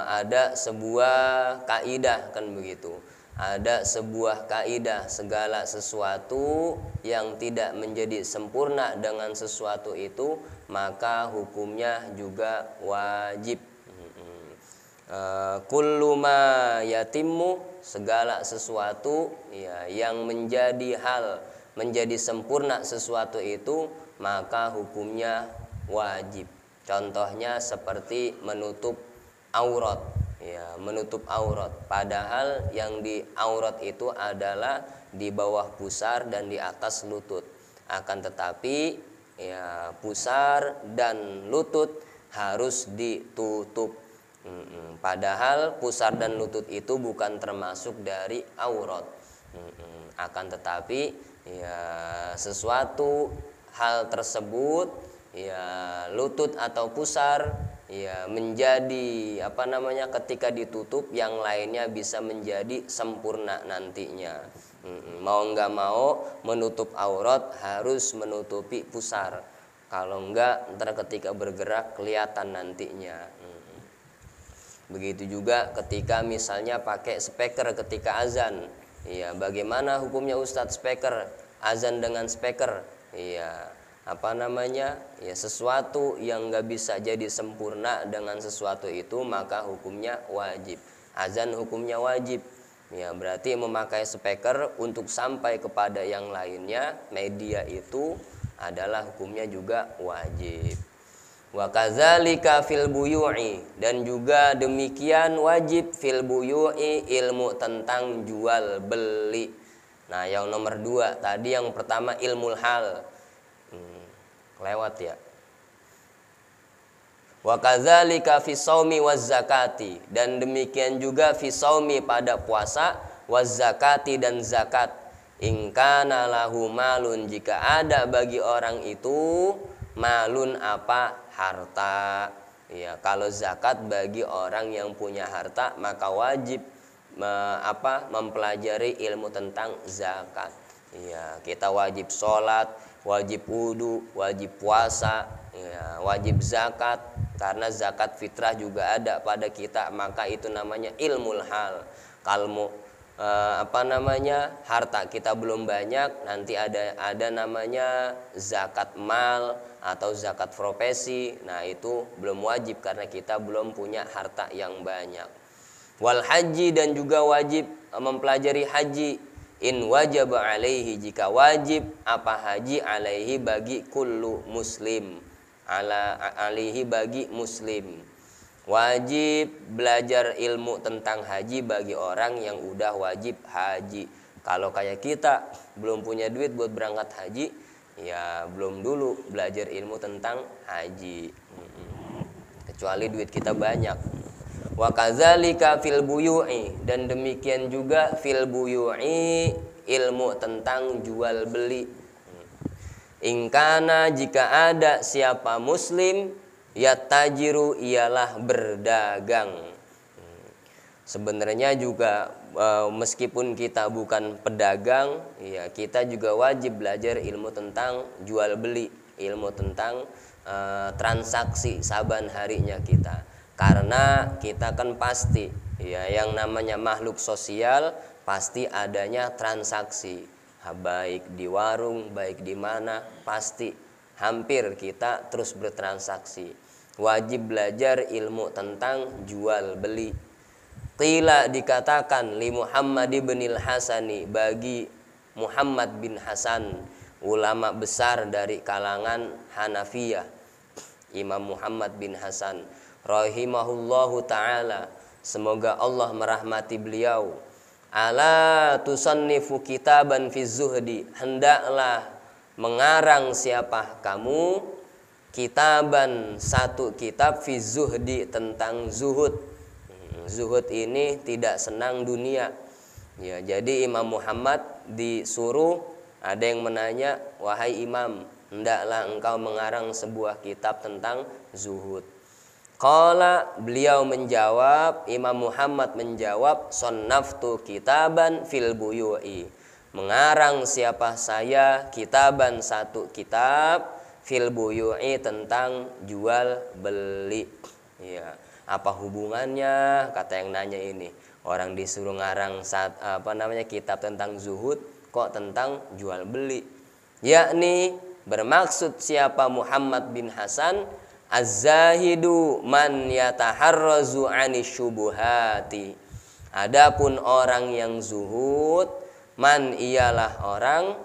Ada sebuah kaidah kan begitu. Ada sebuah kaidah, segala sesuatu yang tidak menjadi sempurna dengan sesuatu itu, maka hukumnya juga wajib. Kullu ma yatimmu, segala sesuatu ya yang menjadi hal, menjadi sempurna sesuatu itu, maka hukumnya wajib. Contohnya seperti menutup aurat, ya, menutup aurat, padahal yang di aurat itu adalah di bawah pusar dan di atas lutut. Akan tetapi ya pusar dan lutut harus ditutup. Padahal pusar dan lutut itu bukan termasuk dari aurat. Akan tetapi ya sesuatu hal tersebut, ya lutut atau pusar ya menjadi apa namanya, ketika ditutup yang lainnya bisa menjadi sempurna nantinya. Mau nggak mau menutup aurat harus menutupi pusar. Kalau enggak ntar ketika bergerak kelihatan nantinya. Begitu juga ketika misalnya pakai speaker ketika azan. Iya, bagaimana hukumnya Ustadz speaker? Azan dengan speaker. Iya, apa namanya? Ya sesuatu yang nggak bisa jadi sempurna dengan sesuatu itu, maka hukumnya wajib. Azan hukumnya wajib. Ya, berarti memakai speaker untuk sampai kepada yang lainnya, media itu adalah hukumnya juga wajib. Wa kadzalika fil buyu'i, dan juga demikian wajib fil buyu'i, ilmu tentang jual beli. Nah, yang nomor 2 tadi, yang pertama ilmul hal. Lewat ya. Wa kadzalika fi shaumi waz zakati, dan demikian juga fi shaumi pada puasa, waz zakati dan zakat. In kana lahu malun, jika ada bagi orang itu malun apa? Harta. Ya, kalau zakat bagi orang yang punya harta, maka wajib mempelajari ilmu tentang zakat. Ya, kita wajib sholat, wajib wudu, wajib puasa, ya, wajib zakat, karena zakat fitrah juga ada pada kita, maka itu namanya ilmul hal. Kalau harta kita belum banyak, nanti ada namanya zakat mal atau zakat profesi. Nah, itu belum wajib karena kita belum punya harta yang banyak. Wal haji, dan juga wajib mempelajari haji. In wajaba alaihi, jika wajib apa haji, alaihi bagi kullu muslim, alaihi bagi muslim. Wajib belajar ilmu tentang haji bagi orang yang udah wajib haji. Kalau kayak kita belum punya duit buat berangkat haji, ya belum dulu belajar ilmu tentang haji, kecuali duit kita banyak. Wa kadzalika fil buyu'i, dan demikian juga fil buyu'i, ilmu tentang jual beli. Ingkana, jika ada siapa muslim, yattajiru, ialah berdagang. Sebenarnya juga meskipun kita bukan pedagang, ya kita juga wajib belajar ilmu tentang jual beli, ilmu tentang transaksi saban harinya kita. Karena kita kan pasti ya, yang namanya makhluk sosial pasti adanya transaksi, baik di warung, baik di mana, pasti hampir kita terus bertransaksi. Wajib belajar ilmu tentang jual beli. Qila, dikatakan, li Muhammad bin al-Hasani, bagi Muhammad bin Hasan, ulama besar dari kalangan Hanafiyah, Imam Muhammad bin Hasan rahimahullahu ta'ala, semoga Allah merahmati beliau. Ala tusannifu kitaban fi zuhdi, hendaklah mengarang siapa kamu kitaban, satu kitab, fi zuhdi, tentang zuhud. Zuhud ini tidak senang dunia. Ya, jadi Imam Muhammad disuruh, ada yang menanya, wahai Imam, hendaklah engkau mengarang sebuah kitab tentang zuhud. Qala, beliau menjawab, Imam Muhammad menjawab, sonnaftu kitaban fil buyu'i, mengarang siapa saya kitaban satu kitab, fil buyu'i tentang jual beli. Ya, apa hubungannya, kata yang nanya ini, orang disuruh ngarang kitab tentang zuhud, kok tentang jual beli. Yakni bermaksud siapa Muhammad bin Hasan, az-zahidu man yataharrazu 'ani syubuhati. Adapun orang yang zuhud, man ialah orang,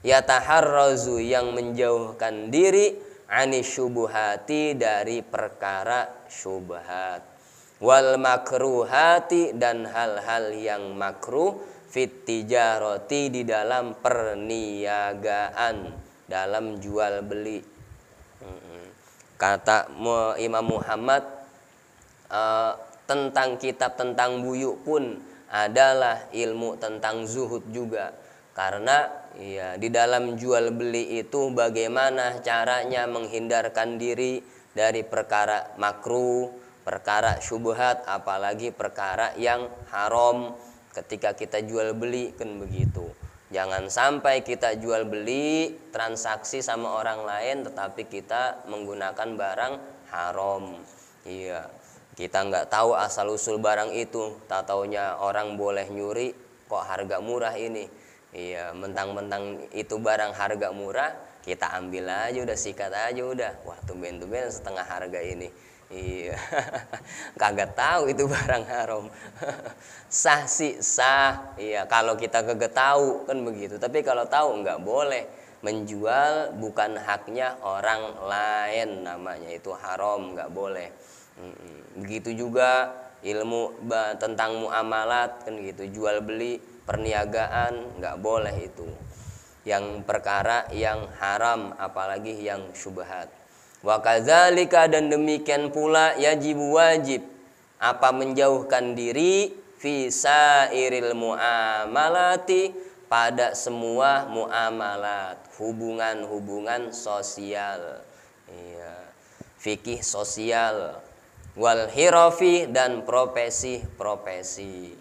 yataharrazu yang menjauhkan diri, 'ani syubuhati dari perkara syubhat, wal makruhati dan hal-hal yang makruh, fit tijarati di dalam perniagaan, dalam jual beli. Kata Imam Muhammad, tentang kitab tentang buyuk pun adalah ilmu tentang zuhud juga. Karena ya, di dalam jual beli itu bagaimana caranya menghindarkan diri dari perkara makruh, perkara syubhat, apalagi perkara yang haram. Ketika kita jual beli kan begitu. Jangan sampai kita jual beli transaksi sama orang lain tetapi kita menggunakan barang haram. Iya, kita nggak tahu asal usul barang itu. Tak taunya orang boleh nyuri, kok harga murah ini. Iya, mentang-mentang itu barang harga murah, kita ambil aja udah, sikat aja udah. Wah, tumben-tumben setengah harga ini. Iya, kagak tahu itu barang haram. Sah sih sah, iya kalau kita kagak tahu kan begitu. Tapi kalau tahu nggak boleh menjual bukan haknya orang lain, namanya itu haram, nggak boleh. Begitu juga ilmu tentang muamalat kan gitu, jual beli, perniagaan nggak boleh itu. Yang perkara yang haram apalagi yang syubhat. Wa kadzalika, dan demikian pula, wajib apa menjauhkan diri fi sairil muamalati, pada semua muamalat, hubungan-hubungan sosial. Iya, fikih sosial, wal hirafi, dan profesi-profesi.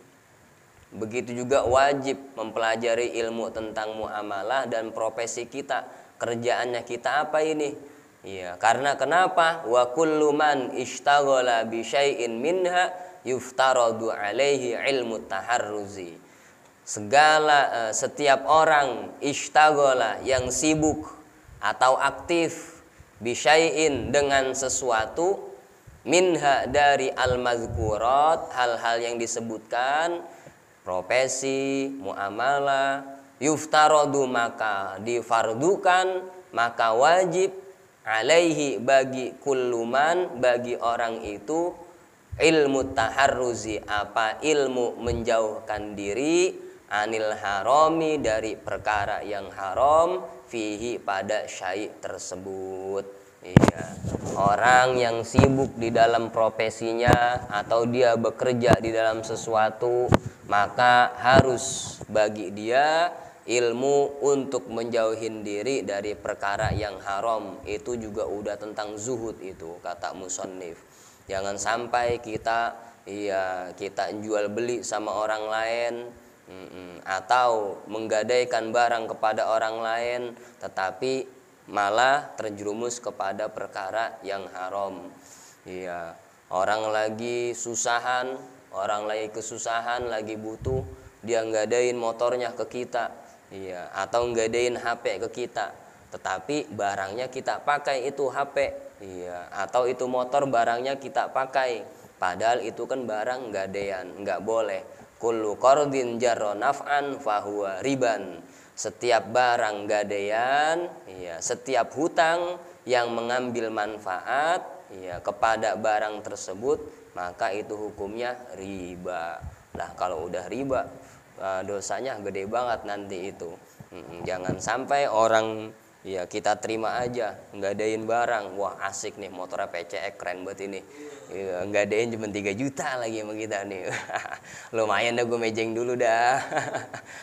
Begitu juga wajib mempelajari ilmu tentang muamalah dan profesi kita, kerjaannya kita apa ini. Iya, karena kenapa? Wa kullu man ishtaghala bi syai'in minha yuftaradu alaihi ilmu taharruzi. Setiap orang ishtaghala, yang sibuk atau aktif, bi syai'in dengan sesuatu, minha dari al-mazkurat, hal-hal yang disebutkan, profesi, muamalah, yuftaradu maka difardukan, maka wajib, alaihi bagi kulluman, bagi orang itu, ilmu taharruzi apa ilmu menjauhkan diri, anil harami dari perkara yang haram, fihi pada syai' tersebut. Iya. Orang yang sibuk di dalam profesinya atau dia bekerja di dalam sesuatu, maka harus bagi dia ilmu untuk menjauhin diri dari perkara yang haram. Itu juga udah tentang zuhud itu, kata musannif. Jangan sampai kita jual beli sama orang lain, atau menggadaikan barang kepada orang lain, tetapi malah terjerumus kepada perkara yang haram. Iya, orang lagi kesusahan, lagi butuh, dia ngadain motornya ke kita. Iya, atau ngadain HP ke kita, tetapi barangnya kita pakai itu HP. Iya, atau itu motor barangnya kita pakai, padahal itu kan barang gadaian, nggak boleh. Kullu qardin jarra naf'an fahuwa riban. Setiap barang gadaian, iya, setiap hutang yang mengambil manfaat, iya, kepada barang tersebut, maka itu hukumnya riba. Nah, kalau udah riba, dosanya gede banget nanti itu. Jangan sampai orang kita terima aja ngadain barang, wah asik nih motornya PCX keren banget ini, Iya, nggadein cuma 3 juta lagi sama kita nih. Lumayan dah, gue mejeng dulu dah.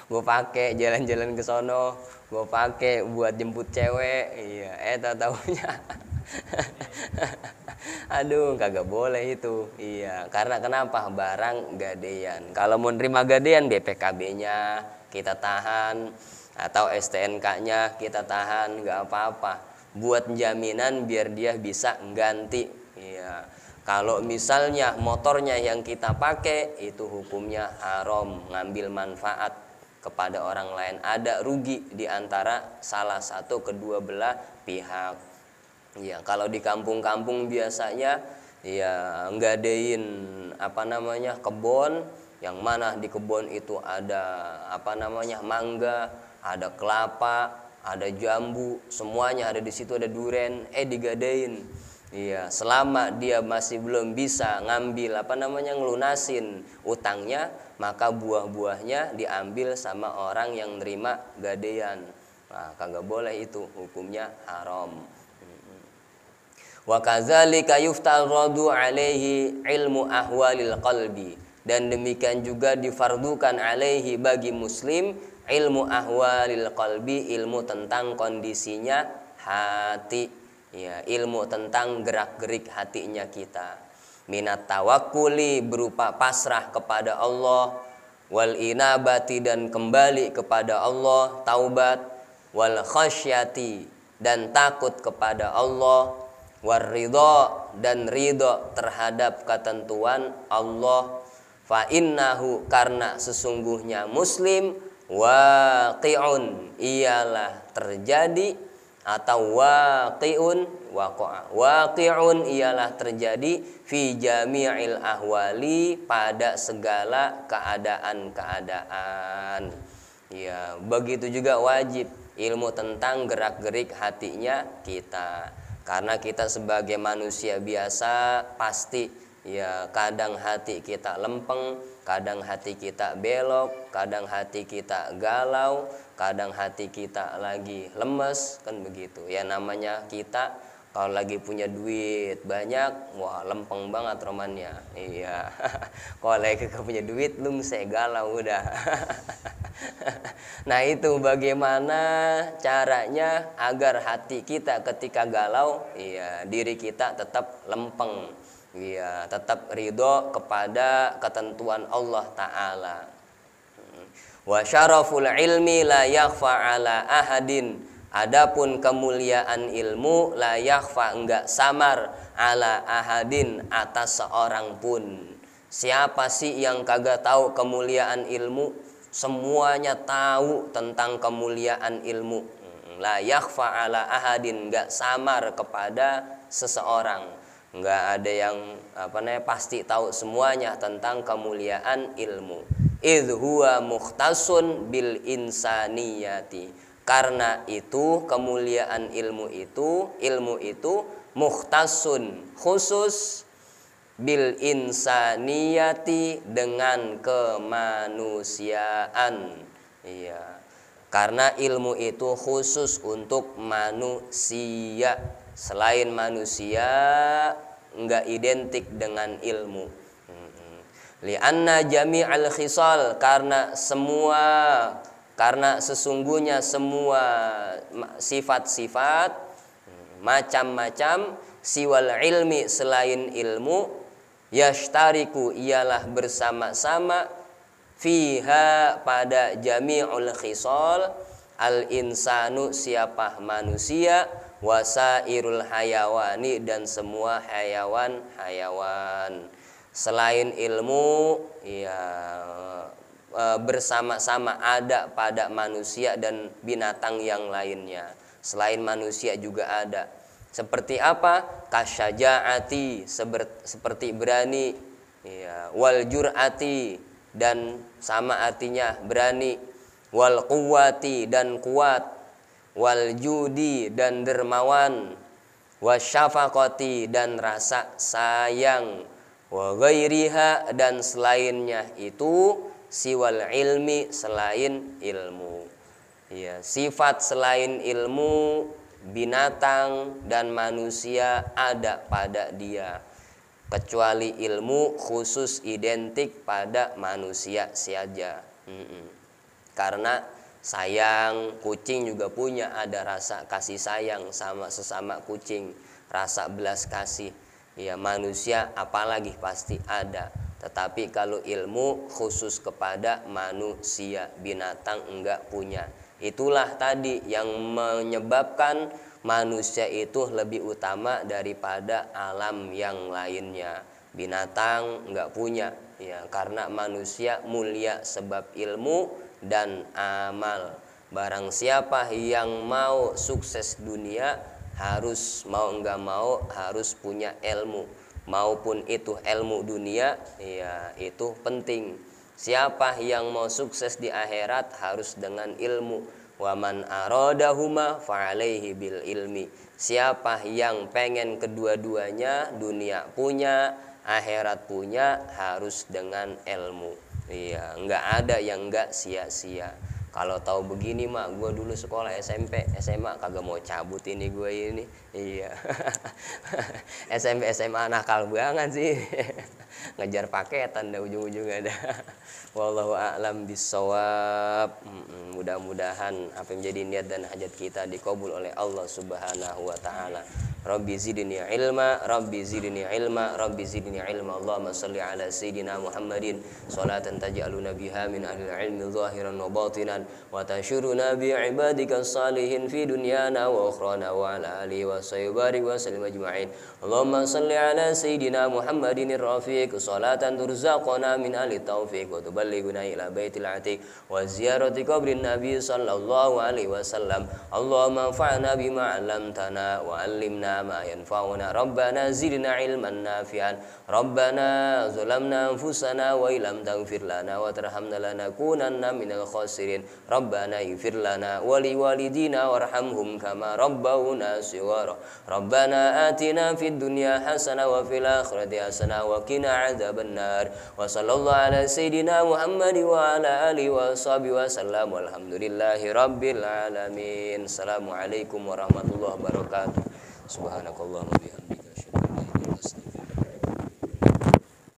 Gue pakai jalan-jalan ke sono, gue pakai buat jemput cewek. Iya, tahu-taunya. Aduh, kagak boleh itu. Iya, karena kenapa? Barang gadean. Kalau mau nerima gadean, BPKB-nya kita tahan atau STNK-nya kita tahan, nggak apa-apa. Buat jaminan biar dia bisa ganti. Iya. Kalau misalnya motornya yang kita pakai itu hukumnya haram, ngambil manfaat kepada orang lain, ada rugi di antara salah satu kedua belah pihak. Ya, kalau di kampung-kampung biasanya ya nggadein kebun, yang mana di kebun itu ada mangga, ada kelapa, ada jambu, semuanya ada di situ, ada duren, digadein. Iya, selama dia masih belum bisa ngambil ngelunasin utangnya, maka buah-buahnya diambil sama orang yang nerima gadean. Nah, kagak boleh itu, hukumnya haram. Wa kadzalika yuftaradu alaihi ilmu ahwalil qalbi, dan demikian juga difardukan alaihi bagi muslim ilmu ahwalil qalbi, ilmu tentang kondisinya hati. Ya, ilmu tentang gerak-gerik hatinya kita. Minat tawakkuli berupa pasrah kepada Allah, wal inabati dan kembali kepada Allah, taubat, wal khasyati dan takut kepada Allah, war ridha dan ridha terhadap ketentuan Allah. Fa innahu, karena sesungguhnya muslim waqi'un ialah terjadi, atau waqi'un ialah terjadi fi jami'il ahwali, pada segala keadaan-keadaan. Ya, begitu juga wajib ilmu tentang gerak-gerik hatinya kita. Karena kita sebagai manusia biasa pasti ya kadang hati kita lempeng, kadang hati kita belok, kadang hati kita galau, kadang hati kita lagi lemes, kan begitu. Ya namanya kita kalau lagi punya duit banyak, wah lempeng banget romannya. Iya. Kalau lagi punya duit saya galau udah. Nah, itu bagaimana caranya agar hati kita ketika galau, iya, diri kita tetap lempeng. Iya, tetap ridho kepada ketentuan Allah Ta'ala. Wa syaraful ilmi la yakhfa ala ahadin, adapun kemuliaan ilmu la yakhfa, enggak samar, ala ahadin, atas seorang pun. Siapa sih yang kagak tahu kemuliaan ilmu? Semuanya tahu tentang kemuliaan ilmu. La yakhfa ala ahadin, enggak samar kepada seseorang. Enggak ada yang pasti tahu semuanya tentang kemuliaan ilmu. Idh huwa mukhtasun bil insaniyati, karena itu kemuliaan ilmu itu mukhtasun, khusus, bil insaniyati, dengan kemanusiaan. Iya. Karena ilmu itu khusus untuk manusia. Selain manusia enggak identik dengan ilmu. Lianna jami'al khisal, karena sesungguhnya semua sifat-sifat macam-macam, siwal ilmi, selain ilmu, yashtariku ialah bersama-sama, fiha pada jami'ul khisal, al insanu siapa manusia, wasairul hayawani dan semua hayawan-hayawan. Selain ilmu ya bersama-sama ada pada manusia dan binatang yang lainnya. Selain manusia juga ada. Seperti apa? Kasyajaati, seperti berani, ya, wal jur'ati, dan sama artinya berani, wal quwwati, dan kuat, wal judi, dan dermawan, wasyafaqati, dan rasa sayang, wa ghairiha, dan selainnya itu, siwal ilmi, selain ilmu. Ya, sifat selain ilmu binatang dan manusia ada pada dia. kecuali ilmu khusus identik pada manusia saja. Karena sayang, kucing juga punya ada rasa kasih sayang sama sesama kucing, rasa belas kasih. Ya manusia apalagi pasti ada. Tetapi kalau ilmu khusus kepada manusia, binatang enggak punya. Itulah tadi yang menyebabkan manusia itu lebih utama daripada alam yang lainnya. Binatang enggak punya, ya karena manusia mulia sebab ilmu dan amal. Barang siapa yang mau sukses dunia harus mau enggak mau harus punya ilmu. Maupun itu ilmu dunia, ya itu penting. Siapa yang mau sukses di akhirat harus dengan ilmu. Waman aradahuma fa'alaihi bil ilmi. Siapa yang pengen kedua-duanya, dunia punya, akhirat punya, harus dengan ilmu. Iya, enggak ada yang enggak sia-sia. Kalau tahu begini mak, gue dulu sekolah SMP, SMA kagak mau cabut ini gue ini. Iya. SMP SMA nakal banget sih. Ngejar paketan dah ujung-ujungnya dah. Wallahu a'lam bissawab. Mudah-mudahan apa yang menjadi niat dan hajat kita dikabul oleh Allah Subhanahu wa taala. Rabbi zidni ilma, Rabbi zidni ilma, Rabbi zidni ilma. Allahumma salli ala sayyidina Muhammadin salatan taj'aluna biha min ahli ilmi zahiran wa batinan wa tashuruna bi ibadika salihin fi dunyana wa ukhrana wa ala alihi wa sahbihi wa sallim ajma'in. Allahumma salli ala sayyidina Muhammadin ar-rafiq salatan turzaqana min ahli taufiq wa tuballighuna ila baitil atiq wa ziyarati qabrin nabi sallallahu alaihi wasallam. Allahumma anfa'na bima 'allamtana wa 'allimna ma yanfa'una. Rabbana zidna ilman nafi'an. Rabbana zalamna anfusana wa illam taghfir lana wa tarhamna lanakunanna minal khasirin. Rabbana ighfir lana wa liwalidina warhamhum kama rabbawna shighara. Rabbana atina fid dunya hasanah wa fil akhirati hasanah wa qina adzabannar. Wa sallallahu ala sayyidina Muhammad wa ala alihi wa sahbihi wa sallam. Walhamdulillahi rabbil alamin. Assalamualaikum warahmatullahi wabarakatuh. Subhanakallahumma bihamdika asyhadu an la ilaha illa anta